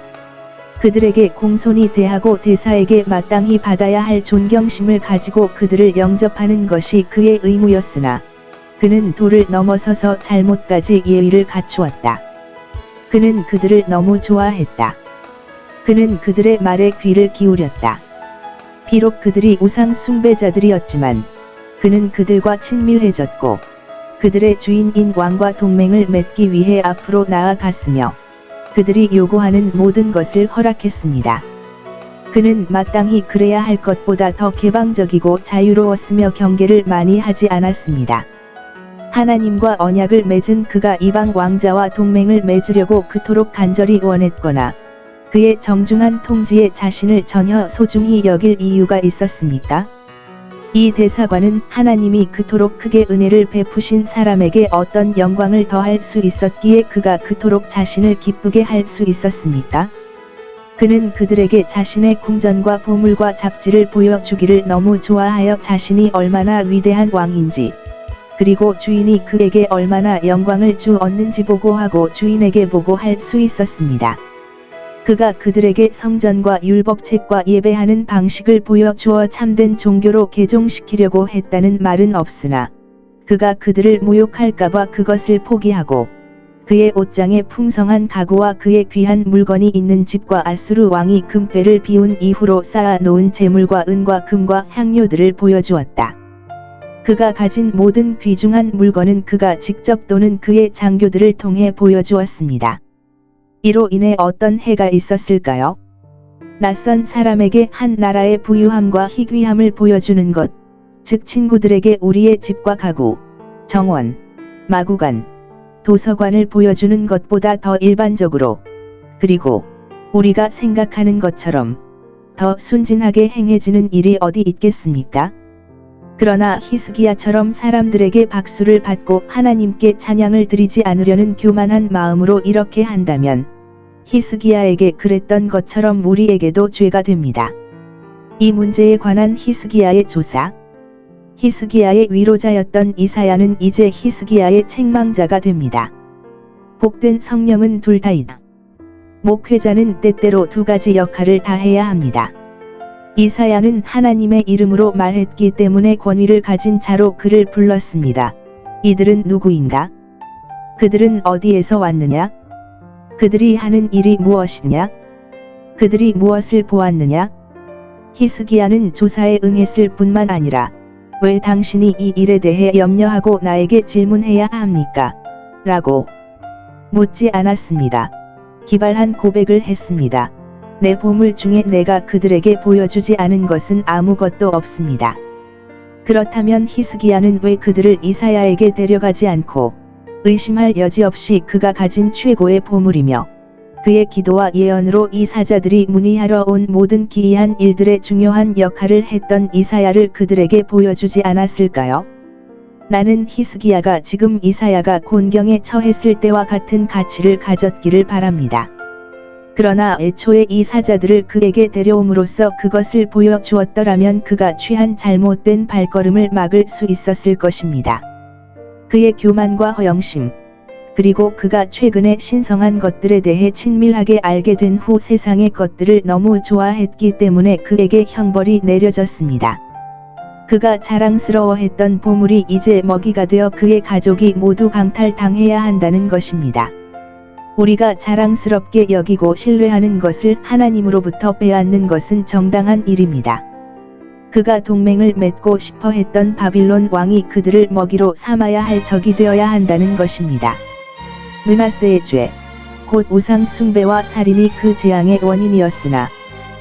그들에게 공손히 대하고 대사에게 마땅히 받아야 할 존경심을 가지고 그들을 영접하는 것이 그의 의무였으나 그는 도를 넘어서서 잘못까지 예의를 갖추었다. 그는 그들을 너무 좋아했다. 그는 그들의 말에 귀를 기울였다. 비록 그들이 우상 숭배자들이었지만 그는 그들과 친밀해졌고 그들의 주인인 왕과 동맹을 맺기 위해 앞으로 나아갔으며 그들이 요구하는 모든 것을 허락했습니다. 그는 마땅히 그래야 할 것보다 더 개방적이고 자유로웠으며 경계를 많이 하지 않았습니다. 하나님과 언약을 맺은 그가 이방 왕자와 동맹을 맺으려고 그토록 간절히 원했거나 그의 정중한 통치에 자신을 전혀 소중히 여길 이유가 있었습니까? 이 대사관은 하나님이 그토록 크게 은혜를 베푸신 사람에게 어떤 영광을 더할 수 있었기에 그가 그토록 자신을 기쁘게 할 수 있었습니까? 그는 그들에게 자신의 궁전과 보물과 잡지를 보여주기를 너무 좋아하여 자신이 얼마나 위대한 왕인지, 그리고 주인이 그에게 얼마나 영광을 주었는지 보고하고 주인에게 보고할 수 있었습니다. 그가 그들에게 성전과 율법책과 예배하는 방식을 보여주어 참된 종교로 개종시키려고 했다는 말은 없으나, 그가 그들을 모욕할까봐 그것을 포기하고, 그의 옷장에 풍성한 가구와 그의 귀한 물건이 있는 집과 아수르 왕이 금배를 비운 이후로 쌓아 놓은 재물과 은과 금과 향료들을 보여주었다. 그가 가진 모든 귀중한 물건은 그가 직접 또는 그의 장교들을 통해 보여주었습니다. 이로 인해 어떤 해가 있었을까요? 낯선 사람에게 한 나라의 부유함과 희귀함을 보여주는 것, 즉 친구들에게 우리의 집과 가구, 정원, 마구간, 도서관을 보여주는 것보다 더 일반적으로, 그리고 우리가 생각하는 것처럼 더 순진하게 행해지는 일이 어디 있겠습니까? 그러나 히스기야처럼 사람들에게 박수를 받고 하나님께 찬양을 드리지 않으려는 교만한 마음으로 이렇게 한다면 히스기야에게 그랬던 것처럼 우리에게도 죄가 됩니다. 이 문제에 관한 히스기야의 조사. 히스기야의 위로자였던 이사야는 이제 히스기야의 책망자가 됩니다. 복된 성령은 둘 다이다. 목회자는 때때로 두 가지 역할을 다해야 합니다. 이사야는 하나님의 이름으로 말했기 때문에 권위를 가진 자로 그를 불렀습니다. 이들은 누구인가? 그들은 어디에서 왔느냐? 그들이 하는 일이 무엇이냐? 그들이 무엇을 보았느냐? 히스기야는 조사에 응했을 뿐만 아니라 왜 당신이 이 일에 대해 염려하고 나에게 질문해야 합니까? 라고 묻지 않았습니다. 기발한 고백을 했습니다. 내 보물 중에 내가 그들에게 보여주지 않은 것은 아무것도 없습니다. 그렇다면 히스기야는 왜 그들을 이사야에게 데려가지 않고 의심할 여지 없이 그가 가진 최고의 보물이며 그의 기도와 예언으로 이 사자들이 문의하러 온 모든 기이한 일들의 중요한 역할을 했던 이사야를 그들에게 보여주지 않았을까요? 나는 히스기야가 지금 이사야가 곤경에 처했을 때와 같은 가치를 가졌기를 바랍니다. 그러나 애초에 이 사자들을 그에게 데려옴으로써 그것을 보여주었더라면 그가 취한 잘못된 발걸음을 막을 수 있었을 것입니다. 그의 교만과 허영심, 그리고 그가 최근에 신성한 것들에 대해 친밀하게 알게 된 후 세상의 것들을 너무 좋아했기 때문에 그에게 형벌이 내려졌습니다. 그가 자랑스러워했던 보물이 이제 먹이가 되어 그의 가족이 모두 강탈당해야 한다는 것입니다. 우리가 자랑스럽게 여기고 신뢰하는 것을 하나님으로부터 빼앗는 것은 정당한 일입니다. 그가 동맹을 맺고 싶어 했던 바빌론 왕이 그들을 먹이로 삼아야 할 적이 되어야 한다는 것입니다. 므낫세의 죄, 곧 우상 숭배와 살인이 그 재앙의 원인이었으나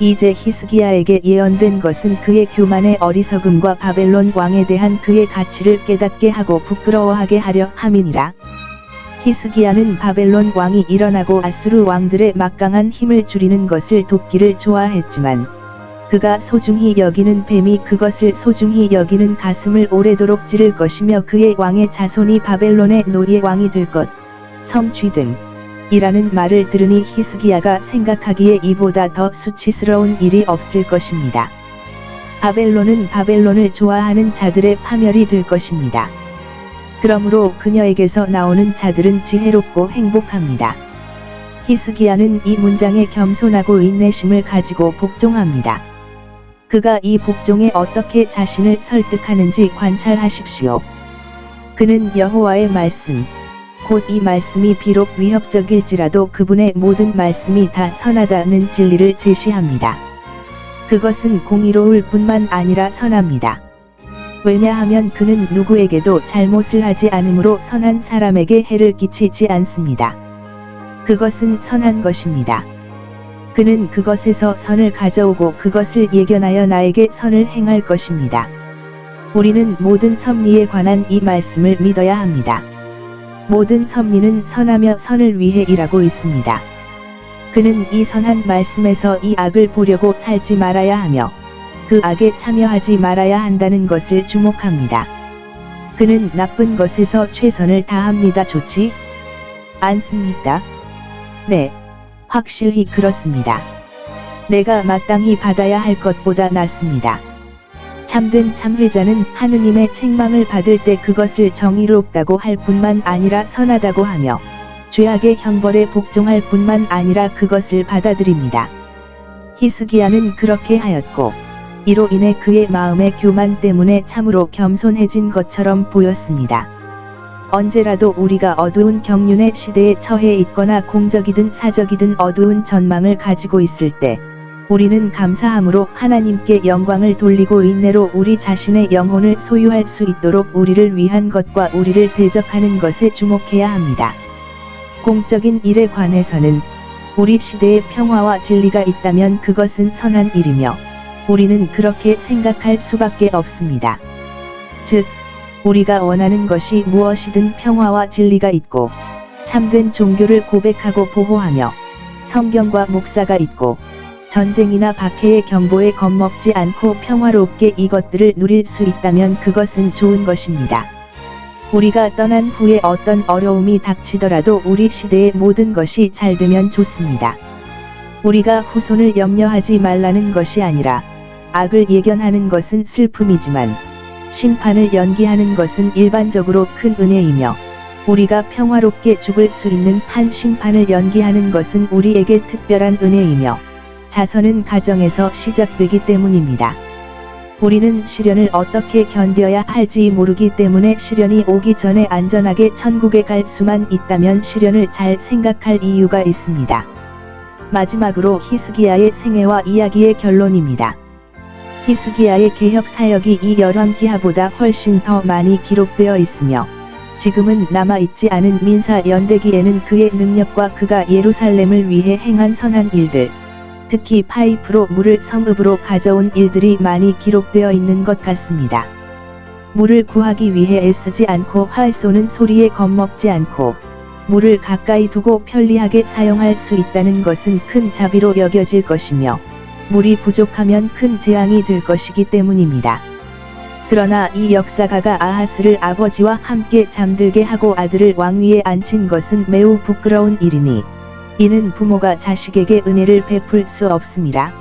이제 히스기야에게 예언된 것은 그의 교만의 어리석음과 바벨론 왕에 대한 그의 가치를 깨닫게 하고 부끄러워하게 하려 함이니라. 히스기야는 바벨론 왕이 일어나고 아수르 왕들의 막강한 힘을 줄이는 것을 돕기를 좋아했지만 그가 소중히 여기는 뱀이 그것을 소중히 여기는 가슴을 오래도록 찌를 것이며 그의 왕의 자손이 바벨론의 노예 왕이 될 것, 성취됨 이라는 말을 들으니 히스기야가 생각하기에 이보다 더 수치스러운 일이 없을 것입니다. 바벨론은 바벨론을 좋아하는 자들의 파멸이 될 것입니다. 그러므로 그녀에게서 나오는 자들은 지혜롭고 행복합니다. 히스기야는 이 문장에 겸손하고 인내심을 가지고 복종합니다. 그가 이 복종에 어떻게 자신을 설득하는지 관찰하십시오. 그는 여호와의 말씀, 곧 이 말씀이 비록 위협적일지라도 그분의 모든 말씀이 다 선하다는 진리를 제시합니다. 그것은 공의로울 뿐만 아니라 선합니다. 왜냐하면 그는 누구에게도 잘못을 하지 않으므로 선한 사람에게 해를 끼치지 않습니다. 그것은 선한 것입니다. 그는 그것에서 선을 가져오고 그것을 예견하여 나에게 선을 행할 것입니다. 우리는 모든 섭리에 관한 이 말씀을 믿어야 합니다. 모든 섭리는 선하며 선을 위해 일하고 있습니다. 그는 이 선한 말씀에서 이 악을 보려고 살지 말아야 하며 그 악에 참여하지 말아야 한다는 것을 주목합니다. 그는 나쁜 것에서 최선을 다합니다. 좋지 않습니까? 네, 확실히 그렇습니다. 내가 마땅히 받아야 할 것보다 낫습니다. 참된 참회자는 하느님의 책망을 받을 때 그것을 정의롭다고 할 뿐만 아니라 선하다고 하며 죄악의 형벌에 복종할 뿐만 아니라 그것을 받아들입니다. 히스기야는 그렇게 하였고 이로 인해 그의 마음의 교만 때문에 참으로 겸손해진 것처럼 보였습니다. 언제라도 우리가 어두운 경륜의 시대에 처해 있거나 공적이든 사적이든 어두운 전망을 가지고 있을 때 우리는 감사함으로 하나님께 영광을 돌리고 인내로 우리 자신의 영혼을 소유할 수 있도록 우리를 위한 것과 우리를 대적하는 것에 주목해야 합니다. 공적인 일에 관해서는 우리 시대에 평화와 진리가 있다면 그것은 선한 일이며 우리는 그렇게 생각할 수밖에 없습니다. 즉, 우리가 원하는 것이 무엇이든 평화와 진리가 있고 참된 종교를 고백하고 보호하며 성경과 목사가 있고 전쟁이나 박해의 경보에 겁먹지 않고 평화롭게 이것들을 누릴 수 있다면 그것은 좋은 것입니다. 우리가 떠난 후에 어떤 어려움이 닥치더라도 우리 시대의 모든 것이 잘 되면 좋습니다. 우리가 후손을 염려하지 말라는 것이 아니라 악을 예견하는 것은 슬픔이지만 심판을 연기하는 것은 일반적으로 큰 은혜이며 우리가 평화롭게 죽을 수 있는 한 심판을 연기하는 것은 우리에게 특별한 은혜이며 자선은 가정에서 시작되기 때문입니다. 우리는 시련을 어떻게 견뎌야 할지 모르기 때문에 시련이 오기 전에 안전하게 천국에 갈 수만 있다면 시련을 잘 생각할 이유가 있습니다. 마지막으로 히스기야의 생애와 이야기의 결론입니다. 히스기야의 개혁 사역이 이 열왕기하보다 훨씬 더 많이 기록되어 있으며 지금은 남아있지 않은 민사 연대기에는 그의 능력과 그가 예루살렘을 위해 행한 선한 일들, 특히 파이프로 물을 성읍으로 가져온 일들이 많이 기록되어 있는 것 같습니다. 물을 구하기 위해 애쓰지 않고 활 쏘는 소리에 겁먹지 않고 물을 가까이 두고 편리하게 사용할 수 있다는 것은 큰 자비로 여겨질 것이며 물이 부족하면 큰 재앙이 될 것이기 때문입니다. 그러나 이 역사가가 아하스를 아버지와 함께 잠들게 하고 아들을 왕위에 앉힌 것은 매우 부끄러운 일이니 이는 부모가 자식에게 은혜를 베풀 수 없습니다.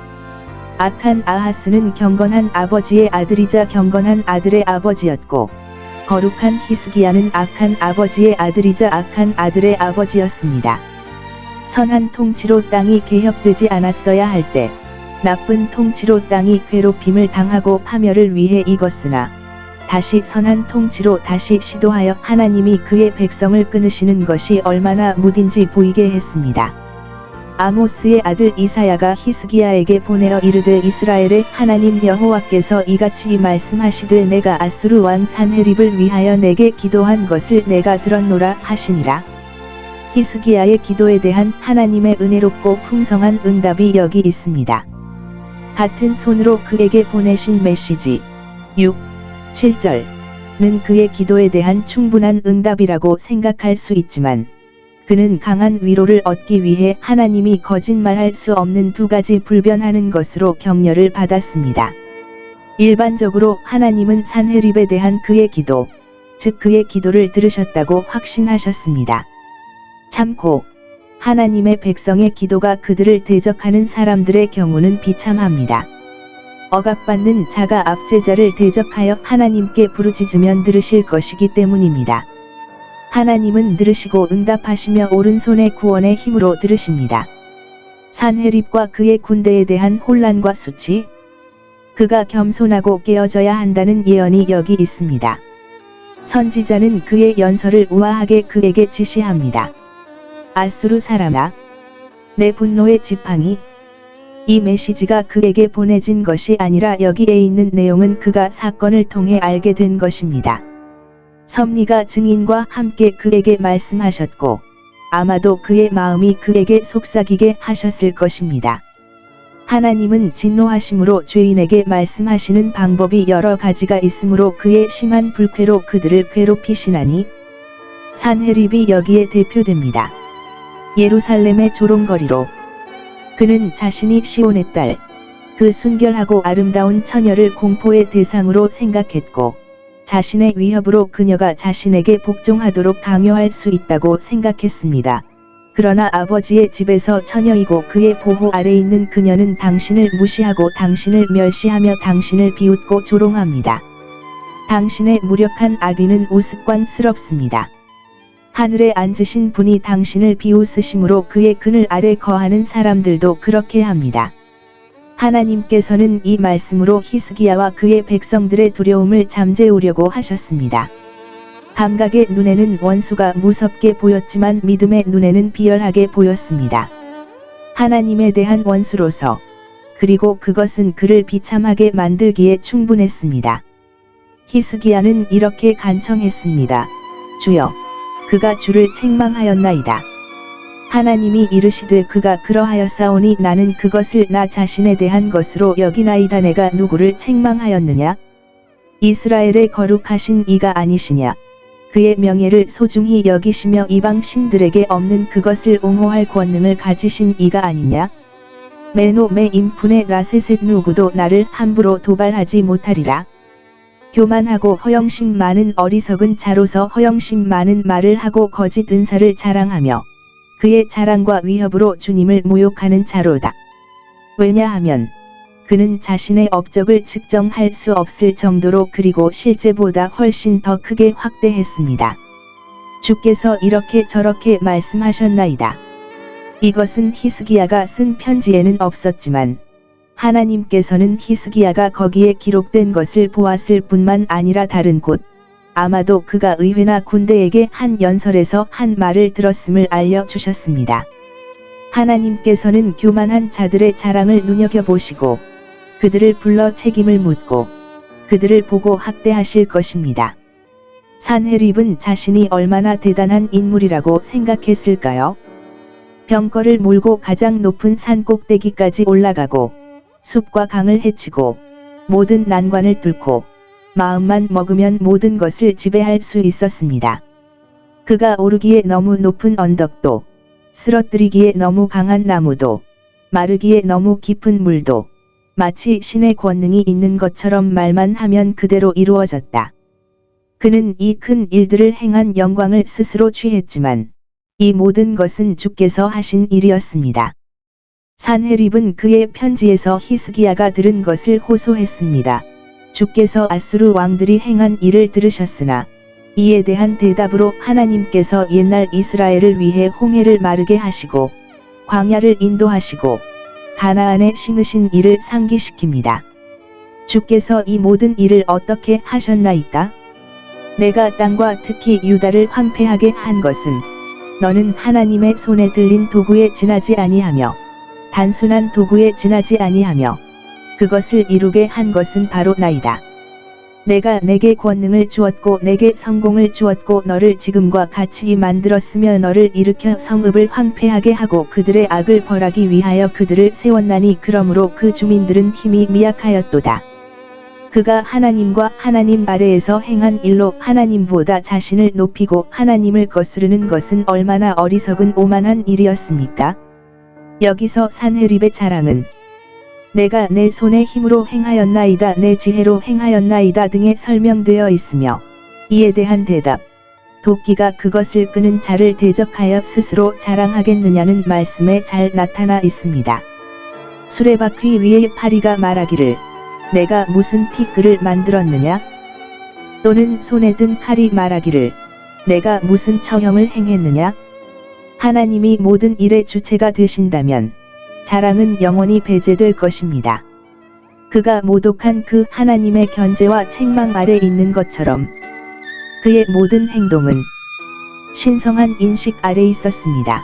악한 아하스는 경건한 아버지의 아들이자 경건한 아들의 아버지였고 거룩한 히스기야는 악한 아버지의 아들이자 악한 아들의 아버지였습니다. 선한 통치로 땅이 개혁되지 않았어야 할 때 나쁜 통치로 땅이 괴롭힘을 당하고 파멸을 위해 익었으나 다시 선한 통치로 다시 시도하여 하나님이 그의 백성을 끊으시는 것이 얼마나 무딘지 보이게 했습니다. 아모스의 아들 이사야가 히스기야에게 보내어 이르되 이스라엘의 하나님 여호와께서 이같이 말씀하시되 내가 아수르 왕 산헤립을 위하여 내게 기도한 것을 내가 들었노라 하시니라. 히스기야의 기도에 대한 하나님의 은혜롭고 풍성한 응답이 여기 있습니다. 같은 손으로 그에게 보내신 메시지 6, 7절는 그의 기도에 대한 충분한 응답이라고 생각할 수 있지만 그는 강한 위로를 얻기 위해 하나님이 거짓말할 수 없는 두 가지 불변하는 것으로 격려를 받았습니다. 일반적으로 하나님은 산헤립에 대한 그의 기도, 즉 그의 기도를 들으셨다고 확신하셨습니다. 참고 하나님의 백성의 기도가 그들을 대적하는 사람들의 경우는 비참합니다. 억압받는 자가 압제자를 대적하여 하나님께 부르짖으면 들으실 것이기 때문입니다. 하나님은 들으시고 응답하시며 오른손의 구원의 힘으로 들으십니다. 산헤립과 그의 군대에 대한 혼란과 수치, 그가 겸손하고 깨어져야 한다는 예언이 여기 있습니다. 선지자는 그의 연설을 우아하게 그에게 지시합니다. 아수르 사람아, 내 분노의 지팡이. 이 메시지가 그에게 보내진 것이 아니라 여기에 있는 내용은 그가 사건을 통해 알게 된 것입니다. 섭리가 증인과 함께 그에게 말씀하셨고 아마도 그의 마음이 그에게 속삭이게 하셨을 것입니다. 하나님은 진노하심으로 죄인에게 말씀하시는 방법이 여러 가지가 있으므로 그의 심한 불쾌로 그들을 괴롭히시나니 산헤립이 여기에 대표됩니다. 예루살렘의 조롱거리로 그는 자신이 시온의 딸, 그 순결하고 아름다운 처녀를 공포의 대상으로 생각했고 자신의 위협으로 그녀가 자신에게 복종하도록 강요할 수 있다고 생각했습니다. 그러나 아버지의 집에서 처녀이고 그의 보호 아래 있는 그녀는 당신을 무시하고 당신을 멸시하며 당신을 비웃고 조롱합니다. 당신의 무력한 악의는 우스꽝스럽습니다. 하늘에 앉으신 분이 당신을 비웃으심으로 그의 그늘 아래 거하는 사람들도 그렇게 합니다. 하나님께서는 이 말씀으로 히스기야와 그의 백성들의 두려움을 잠재우려고 하셨습니다. 감각의 눈에는 원수가 무섭게 보였지만 믿음의 눈에는 비열하게 보였습니다. 하나님에 대한 원수로서, 그리고 그것은 그를 비참하게 만들기에 충분했습니다. 히스기야는 이렇게 간청했습니다. 주여, 그가 주를 책망하였나이다. 하나님이 이르시되 그가 그러하였사오니 나는 그것을 나 자신에 대한 것으로 여기나이다. 내가 누구를 책망하였느냐? 이스라엘의 거룩하신 이가 아니시냐? 그의 명예를 소중히 여기시며 이방 신들에게 없는 그것을 옹호할 권능을 가지신 이가 아니냐? 메노메 인푼의 라세셋 누구도 나를 함부로 도발하지 못하리라. 교만하고 허영심 많은 어리석은 자로서 허영심 많은 말을 하고 거짓 은사를 자랑하며 그의 자랑과 위협으로 주님을 모욕하는 자로다. 왜냐하면 그는 자신의 업적을 측정할 수 없을 정도로 그리고 실제보다 훨씬 더 크게 확대했습니다. 주께서 이렇게 저렇게 말씀하셨나이다. 이것은 히스기야가 쓴 편지에는 없었지만 하나님께서는 히스기야가 거기에 기록된 것을 보았을 뿐만 아니라 다른 곳, 아마도 그가 의회나 군대에게 한 연설에서 한 말을 들었음을 알려주셨습니다. 하나님께서는 교만한 자들의 자랑을 눈여겨보시고 그들을 불러 책임을 묻고 그들을 보고 학대하실 것입니다. 산헤립은 자신이 얼마나 대단한 인물이라고 생각했을까요? 병거를 몰고 가장 높은 산 꼭대기까지 올라가고 숲과 강을 헤치고 모든 난관을 뚫고 마음만 먹으면 모든 것을 지배할 수 있었습니다. 그가 오르기에 너무 높은 언덕도, 쓰러뜨리기에 너무 강한 나무도, 마르기에 너무 깊은 물도, 마치 신의 권능이 있는 것처럼 말만 하면 그대로 이루어졌다. 그는 이 큰 일들을 행한 영광을 스스로 취했지만 이 모든 것은 주께서 하신 일이었습니다. 산헤립은 그의 편지에서 히스기야가 들은 것을 호소했습니다. 주께서 아수르 왕들이 행한 일을 들으셨으나 이에 대한 대답으로 하나님께서 옛날 이스라엘을 위해 홍해를 마르게 하시고 광야를 인도하시고 가나안에 심으신 이를 상기시킵니다. 주께서 이 모든 일을 어떻게 하셨나이까? 내가 땅과 특히 유다를 황폐하게 한 것은 너는 하나님의 손에 들린 도구에 지나지 아니하며 단순한 도구에 지나지 아니하며 그것을 이루게 한 것은 바로 나이다. 내가 내게 권능을 주었고 내게 성공을 주었고 너를 지금과 같이 만들었으며 너를 일으켜 성읍을 황폐하게 하고 그들의 악을 벌하기 위하여 그들을 세웠나니 그러므로 그 주민들은 힘이 미약하였도다. 그가 하나님과 하나님 아래에서 행한 일로 하나님보다 자신을 높이고 하나님을 거스르는 것은 얼마나 어리석은 오만한 일이었습니까? 여기서 산헤립의 자랑은 내가 내 손의 힘으로 행하였나이다, 내 지혜로 행하였나이다 등에 설명되어 있으며 이에 대한 대답, 도끼가 그것을 끄는 자를 대적하여 스스로 자랑하겠느냐는 말씀에 잘 나타나 있습니다. 수레바퀴 위에 파리가 말하기를 내가 무슨 티끌을 만들었느냐? 또는 손에 든 칼이 말하기를 내가 무슨 처형을 행했느냐? 하나님이 모든 일의 주체가 되신다면 자랑은 영원히 배제될 것입니다. 그가 모독한 그 하나님의 견제와 책망 아래 있는 것처럼 그의 모든 행동은 신성한 인식 아래 있었습니다.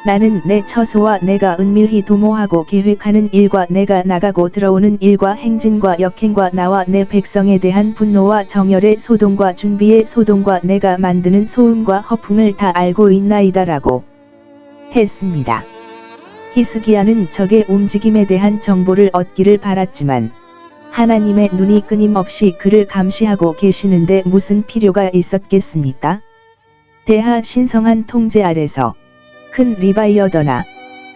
나는 내 처소와 내가 은밀히 도모하고 계획하는 일과 내가 나가고 들어오는 일과 행진과 역행과 나와 내 백성에 대한 분노와 정열의 소동과 준비의 소동과 내가 만드는 소음과 허풍을 다 알고 있나이다라고 했습니다. 히스기야는 적의 움직임에 대한 정보를 얻기를 바랐지만 하나님의 눈이 끊임없이 그를 감시하고 계시는데 무슨 필요가 있었겠습니까? 대하 신성한 통제 아래서 큰 리바이어더나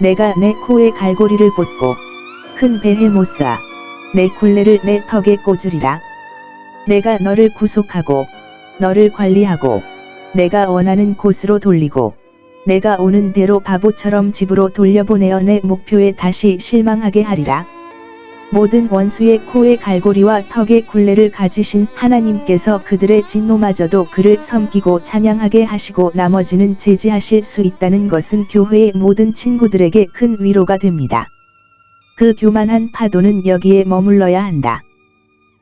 내가 내 코에 갈고리를 꽂고 큰 베헤모스아 내 굴레를 내 턱에 꽂으리라. 내가 너를 구속하고 너를 관리하고 내가 원하는 곳으로 돌리고 내가 오는 대로 바보처럼 집으로 돌려보내어 내 목표에 다시 실망하게 하리라. 모든 원수의 코에 갈고리와 턱에 굴레를 가지신 하나님께서 그들의 진노마저도 그를 섬기고 찬양하게 하시고 나머지는 제지하실 수 있다는 것은 교회의 모든 친구들에게 큰 위로가 됩니다. 그 교만한 파도는 여기에 머물러야 한다.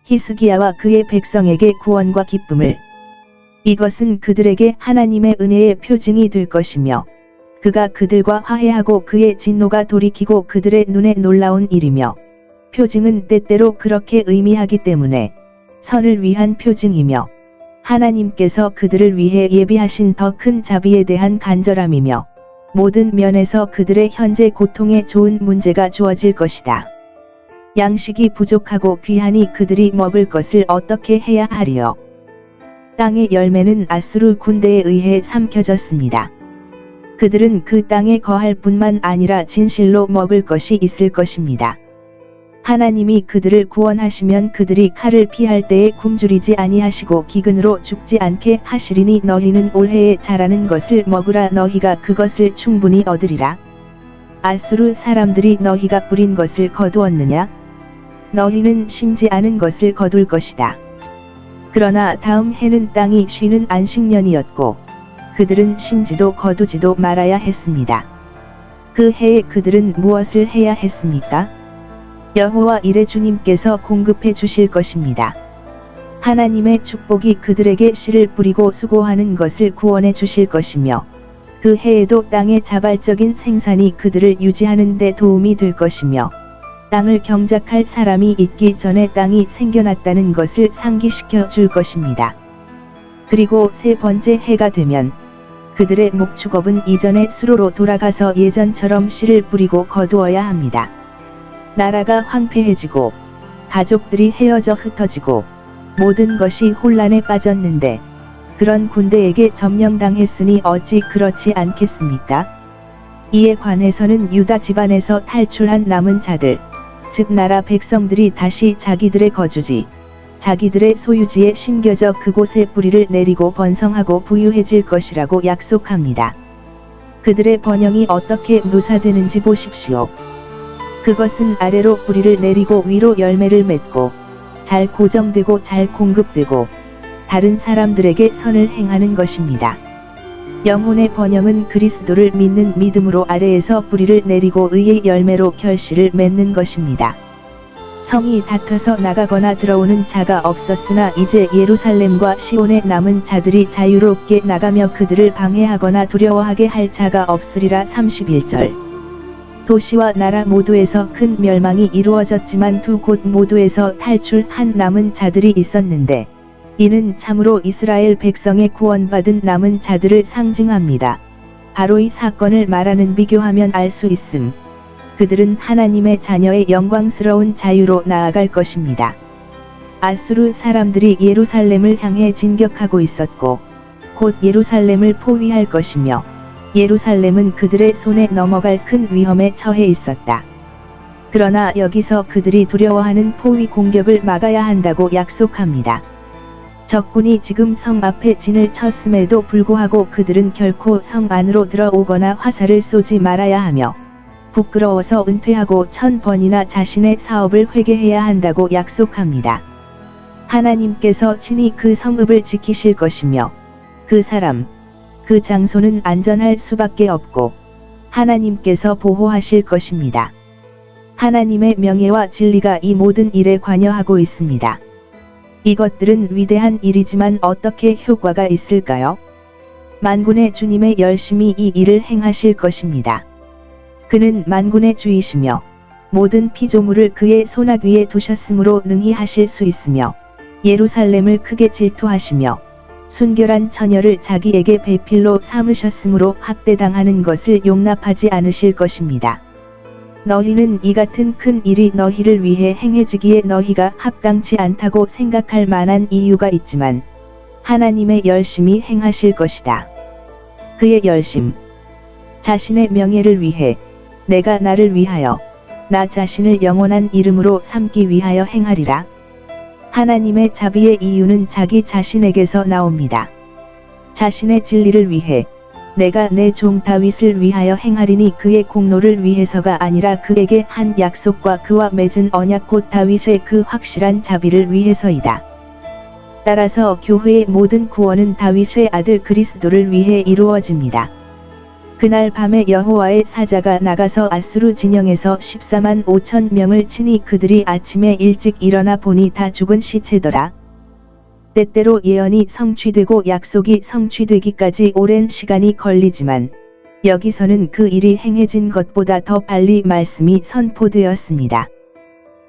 히스기야와 그의 백성에게 구원과 기쁨을. 이것은 그들에게 하나님의 은혜의 표징이 될 것이며 그가 그들과 화해하고 그의 진노가 돌이키고 그들의 눈에 놀라운 일이며 표징은 때때로 그렇게 의미하기 때문에 선을 위한 표징이며 하나님께서 그들을 위해 예비하신 더 큰 자비에 대한 간절함이며 모든 면에서 그들의 현재 고통에 좋은 문제가 주어질 것이다. 양식이 부족하고 귀하니 그들이 먹을 것을 어떻게 해야 하리요? 땅의 열매는 아수르 군대에 의해 삼켜졌습니다. 그들은 그 땅에 거할 뿐만 아니라 진실로 먹을 것이 있을 것입니다. 하나님이 그들을 구원하시면 그들이 칼을 피할 때에 굶주리지 아니하시고 기근으로 죽지 않게 하시리니 너희는 올해에 자라는 것을 먹으라. 너희가 그것을 충분히 얻으리라. 아수르 사람들이 너희가 뿌린 것을 거두었느냐? 너희는 심지 않은 것을 거둘 것이다. 그러나 다음 해는 땅이 쉬는 안식년이었고 그들은 심지도 거두지도 말아야 했습니다. 그 해에 그들은 무엇을 해야 했습니까? 여호와 이레 주님께서 공급해 주실 것입니다. 하나님의 축복이 그들에게 씨를 뿌리고 수고하는 것을 구원해 주실 것이며 그 해에도 땅의 자발적인 생산이 그들을 유지하는 데 도움이 될 것이며 땅을 경작할 사람이 있기 전에 땅이 생겨났다는 것을 상기시켜 줄 것입니다. 그리고 세 번째 해가 되면 그들의 목축업은 이전의 수로로 돌아가서 예전처럼 씨를 뿌리고 거두어야 합니다. 나라가 황폐해지고 가족들이 헤어져 흩어지고 모든 것이 혼란에 빠졌는데 그런 군대에게 점령당했으니 어찌 그렇지 않겠습니까? 이에 관해서는 유다 집안에서 탈출한 남은 자들, 즉 나라 백성들이 다시 자기들의 거주지, 자기들의 소유지에 심겨져 그곳에 뿌리를 내리고 번성하고 부유해질 것이라고 약속합니다. 그들의 번영이 어떻게 묘사되는지 보십시오. 그것은 아래로 뿌리를 내리고 위로 열매를 맺고 잘 고정되고 잘 공급되고 다른 사람들에게 선을 행하는 것입니다. 영혼의 번영은 그리스도를 믿는 믿음으로 아래에서 뿌리를 내리고 의의 열매로 결실을 맺는 것입니다. 성이 닫혀서 나가거나 들어오는 자가 없었으나 이제 예루살렘과 시온에 남은 자들이 자유롭게 나가며 그들을 방해하거나 두려워하게 할 자가 없으리라. 31절. 도시와 나라 모두에서 큰 멸망이 이루어졌지만 두 곳 모두에서 탈출한 남은 자들이 있었는데 이는 참으로 이스라엘 백성의 구원받은 남은 자들을 상징합니다. 바로 이 사건을 말하는 비교하면 알 수 있음. 그들은 하나님의 자녀의 영광스러운 자유로 나아갈 것입니다. 아수르 사람들이 예루살렘을 향해 진격하고 있었고 곧 예루살렘을 포위할 것이며 예루살렘은 그들의 손에 넘어갈 큰 위험에 처해 있었다. 그러나 여기서 그들이 두려워하는 포위 공격을 막아야 한다고 약속합니다. 적군이 지금 성 앞에 진을 쳤음에도 불구하고 그들은 결코 성 안으로 들어오거나 화살을 쏘지 말아야 하며 부끄러워서 은퇴하고 1000번이나 자신의 사업을 회개해야 한다고 약속합니다. 하나님께서 친히 그 성읍을 지키실 것이며 그 사람, 그 장소는 안전할 수밖에 없고 하나님께서 보호하실 것입니다. 하나님의 명예와 진리가 이 모든 일에 관여하고 있습니다. 이것들은 위대한 일이지만 어떻게 효과가 있을까요? 만군의 주님의 열심히 이 일을 행하실 것입니다. 그는 만군의 주이시며 모든 피조물을 그의 손아귀 위에 두셨으므로 능히 하실 수 있으며 예루살렘을 크게 질투하시며 순결한 처녀를 자기에게 배필로 삼으셨으므로 학대당하는 것을 용납하지 않으실 것입니다. 너희는 이 같은 큰 일이 너희를 위해 행해지기에 너희가 합당치 않다고 생각할 만한 이유가 있지만 하나님의 열심히 행하실 것이다. 그의 열심. 자신의 명예를 위해 내가 나를 위하여 나 자신을 영원한 이름으로 삼기 위하여 행하리라. 하나님의 자비의 이유는 자기 자신에게서 나옵니다. 자신의 진리를 위해 내가 내 종 다윗을 위하여 행하리니 그의 공로를 위해서가 아니라 그에게 한 약속과 그와 맺은 언약 곧 다윗의 그 확실한 자비를 위해서이다. 따라서 교회의 모든 구원은 다윗의 아들 그리스도를 위해 이루어집니다. 그날 밤에 여호와의 사자가 나가서 앗수르 진영에서 14만 5천 명을 치니 그들이 아침에 일찍 일어나 보니 다 죽은 시체더라. 때때로 예언이 성취되고 약속이 성취되기까지 오랜 시간이 걸리지만 여기서는 그 일이 행해진 것보다 더 빨리 말씀이 선포되었습니다.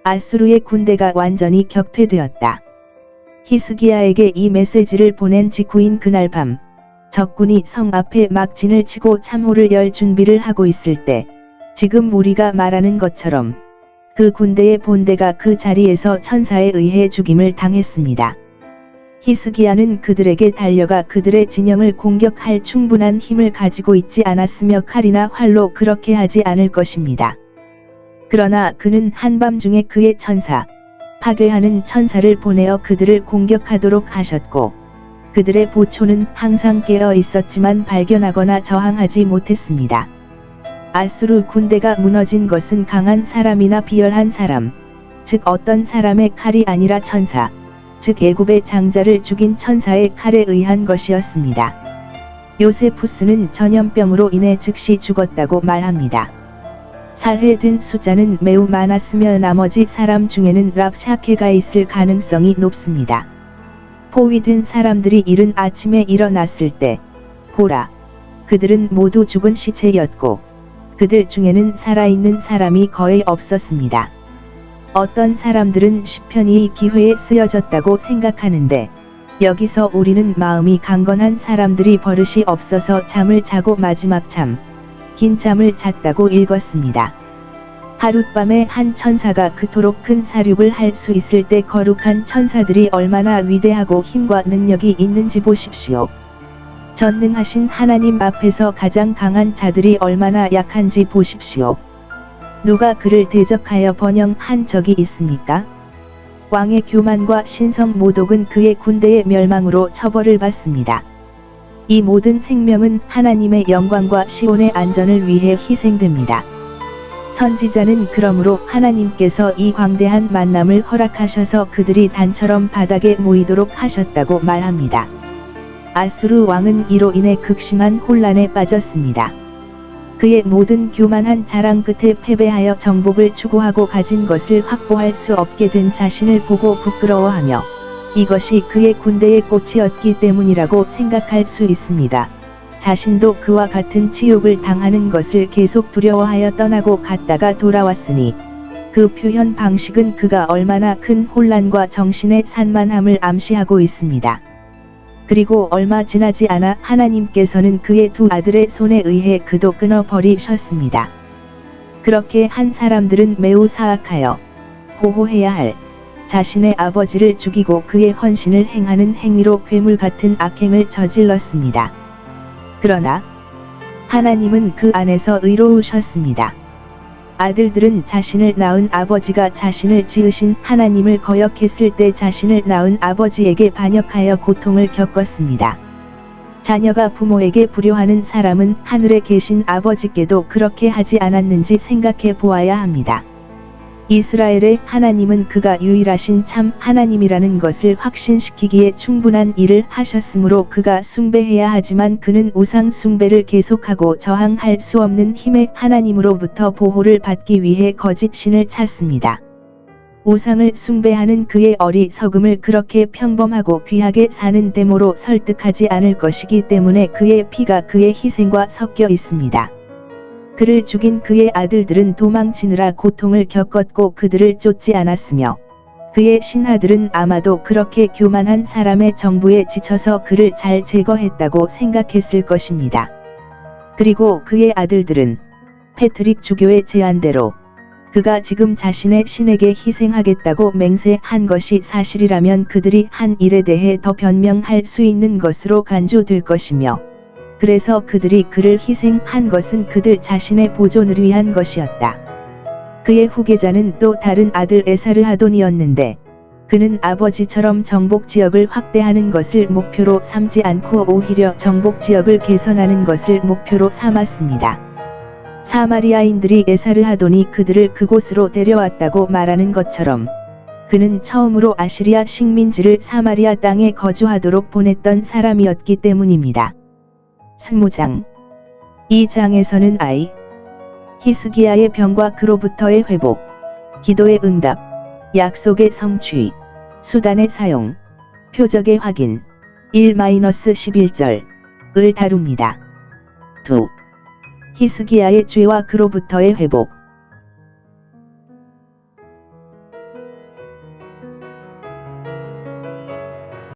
앗수르의 군대가 완전히 격퇴되었다. 히스기야에게 이 메시지를 보낸 직후인 그날 밤 적군이 성 앞에 막 진을 치고 참호를 열 준비를 하고 있을 때 지금 우리가 말하는 것처럼 그 군대의 본대가 그 자리에서 천사에 의해 죽임을 당했습니다. 히스기야는 그들에게 달려가 그들의 진영을 공격할 충분한 힘을 가지고 있지 않았으며 칼이나 활로 그렇게 하지 않을 것입니다. 그러나 그는 한밤중에 그의 천사, 파괴하는 천사를 보내어 그들을 공격하도록 하셨고 그들의 보초는 항상 깨어 있었지만 발견하거나 저항하지 못했습니다. 앗수르 군대가 무너진 것은 강한 사람이나 비열한 사람, 즉 어떤 사람의 칼이 아니라 천사, 즉 애굽의 장자를 죽인 천사의 칼에 의한 것이었습니다. 요세푸스는 전염병으로 인해 즉시 죽었다고 말합니다. 살해된 숫자는 매우 많았으며 나머지 사람 중에는 랍샤케가 있을 가능성이 높습니다. 포위된 사람들이 이른 아침에 일어났을 때 보라, 그들은 모두 죽은 시체였고 그들 중에는 살아있는 사람이 거의 없었습니다. 어떤 사람들은 시편이 이 기회에 쓰여졌다고 생각하는데 여기서 우리는 마음이 강건한 사람들이 버릇이 없어서 잠을 자고 마지막 잠, 긴 잠을 잤다고 읽었습니다. 하룻밤에 한 천사가 그토록 큰 사륙을 할 수 있을 때 거룩한 천사들이 얼마나 위대하고 힘과 능력이 있는지 보십시오. 전능하신 하나님 앞에서 가장 강한 자들이 얼마나 약한지 보십시오. 누가 그를 대적하여 번영한 적이 있습니까? 왕의 교만과 신성 모독은 그의 군대의 멸망으로 처벌을 받습니다. 이 모든 생명은 하나님의 영광과 시온의 안전을 위해 희생됩니다. 선지자는 그러므로 하나님께서 이 광대한 만남을 허락하셔서 그들이 단처럼 바닥에 모이도록 하셨다고 말합니다. 앗수르 왕은 이로 인해 극심한 혼란에 빠졌습니다. 그의 모든 교만한 자랑 끝에 패배하여 정복을 추구하고 가진 것을 확보할 수 없게 된 자신을 보고 부끄러워하며 이것이 그의 군대의 꽃이었기 때문이라고 생각할 수 있습니다. 자신도 그와 같은 치욕을 당하는 것을 계속 두려워하여 떠나고 갔다가 돌아왔으니 그 표현 방식은 그가 얼마나 큰 혼란과 정신의 산만함을 암시하고 있습니다. 그리고 얼마 지나지 않아 하나님께서는 그의 두 아들의 손에 의해 그도 끊어버리셨습니다. 그렇게 한 사람들은 매우 사악하여 보호해야 할 자신의 아버지를 죽이고 그의 헌신을 행하는 행위로 괴물 같은 악행을 저질렀습니다. 그러나 하나님은 그 안에서 의로우셨습니다. 아들들은 자신을 낳은 아버지가 자신을 지으신 하나님을 거역했을 때 자신을 낳은 아버지에게 반역하여 고통을 겪었습니다. 자녀가 부모에게 불효하는 사람은 하늘에 계신 아버지께도 그렇게 하지 않았는지 생각해 보아야 합니다. 이스라엘의 하나님은 그가 유일하신 참 하나님이라는 것을 확신시키기에 충분한 일을 하셨으므로 그가 숭배해야 하지만 그는 우상 숭배를 계속하고 저항할 수 없는 힘의 하나님으로부터 보호를 받기 위해 거짓 신을 찾습니다. 우상을 숭배하는 그의 어리석음을 그렇게 평범하고 귀하게 사는 데모로 설득하지 않을 것이기 때문에 그의 피가 그의 희생과 섞여 있습니다. 그를 죽인 그의 아들들은 도망치느라 고통을 겪었고 그들을 쫓지 않았으며 그의 신하들은 아마도 그렇게 교만한 사람의 정부에 지쳐서 그를 잘 제거했다고 생각했을 것입니다. 그리고 그의 아들들은 패트릭 주교의 제안대로 그가 지금 자신의 신에게 희생하겠다고 맹세한 것이 사실이라면 그들이 한 일에 대해 더 변명할 수 있는 것으로 간주될 것이며, 그래서 그들이 그를 희생한 것은 그들 자신의 보존을 위한 것이었다. 그의 후계자는 또 다른 아들 에사르하돈이었는데, 그는 아버지처럼 정복 지역을 확대하는 것을 목표로 삼지 않고 오히려 정복 지역을 개선하는 것을 목표로 삼았습니다. 사마리아인들이 에사르하돈이 그들을 그곳으로 데려왔다고 말하는 것처럼, 그는 처음으로 아시리아 식민지를 사마리아 땅에 거주하도록 보냈던 사람이었기 때문입니다. 20장. 이 장에서는 히스기야의 병과 그로부터의 회복, 기도의 응답, 약속의 성취, 수단의 사용, 표적의 확인, 1-11절을 다룹니다. 2. 히스기야의 죄와 그로부터의 회복.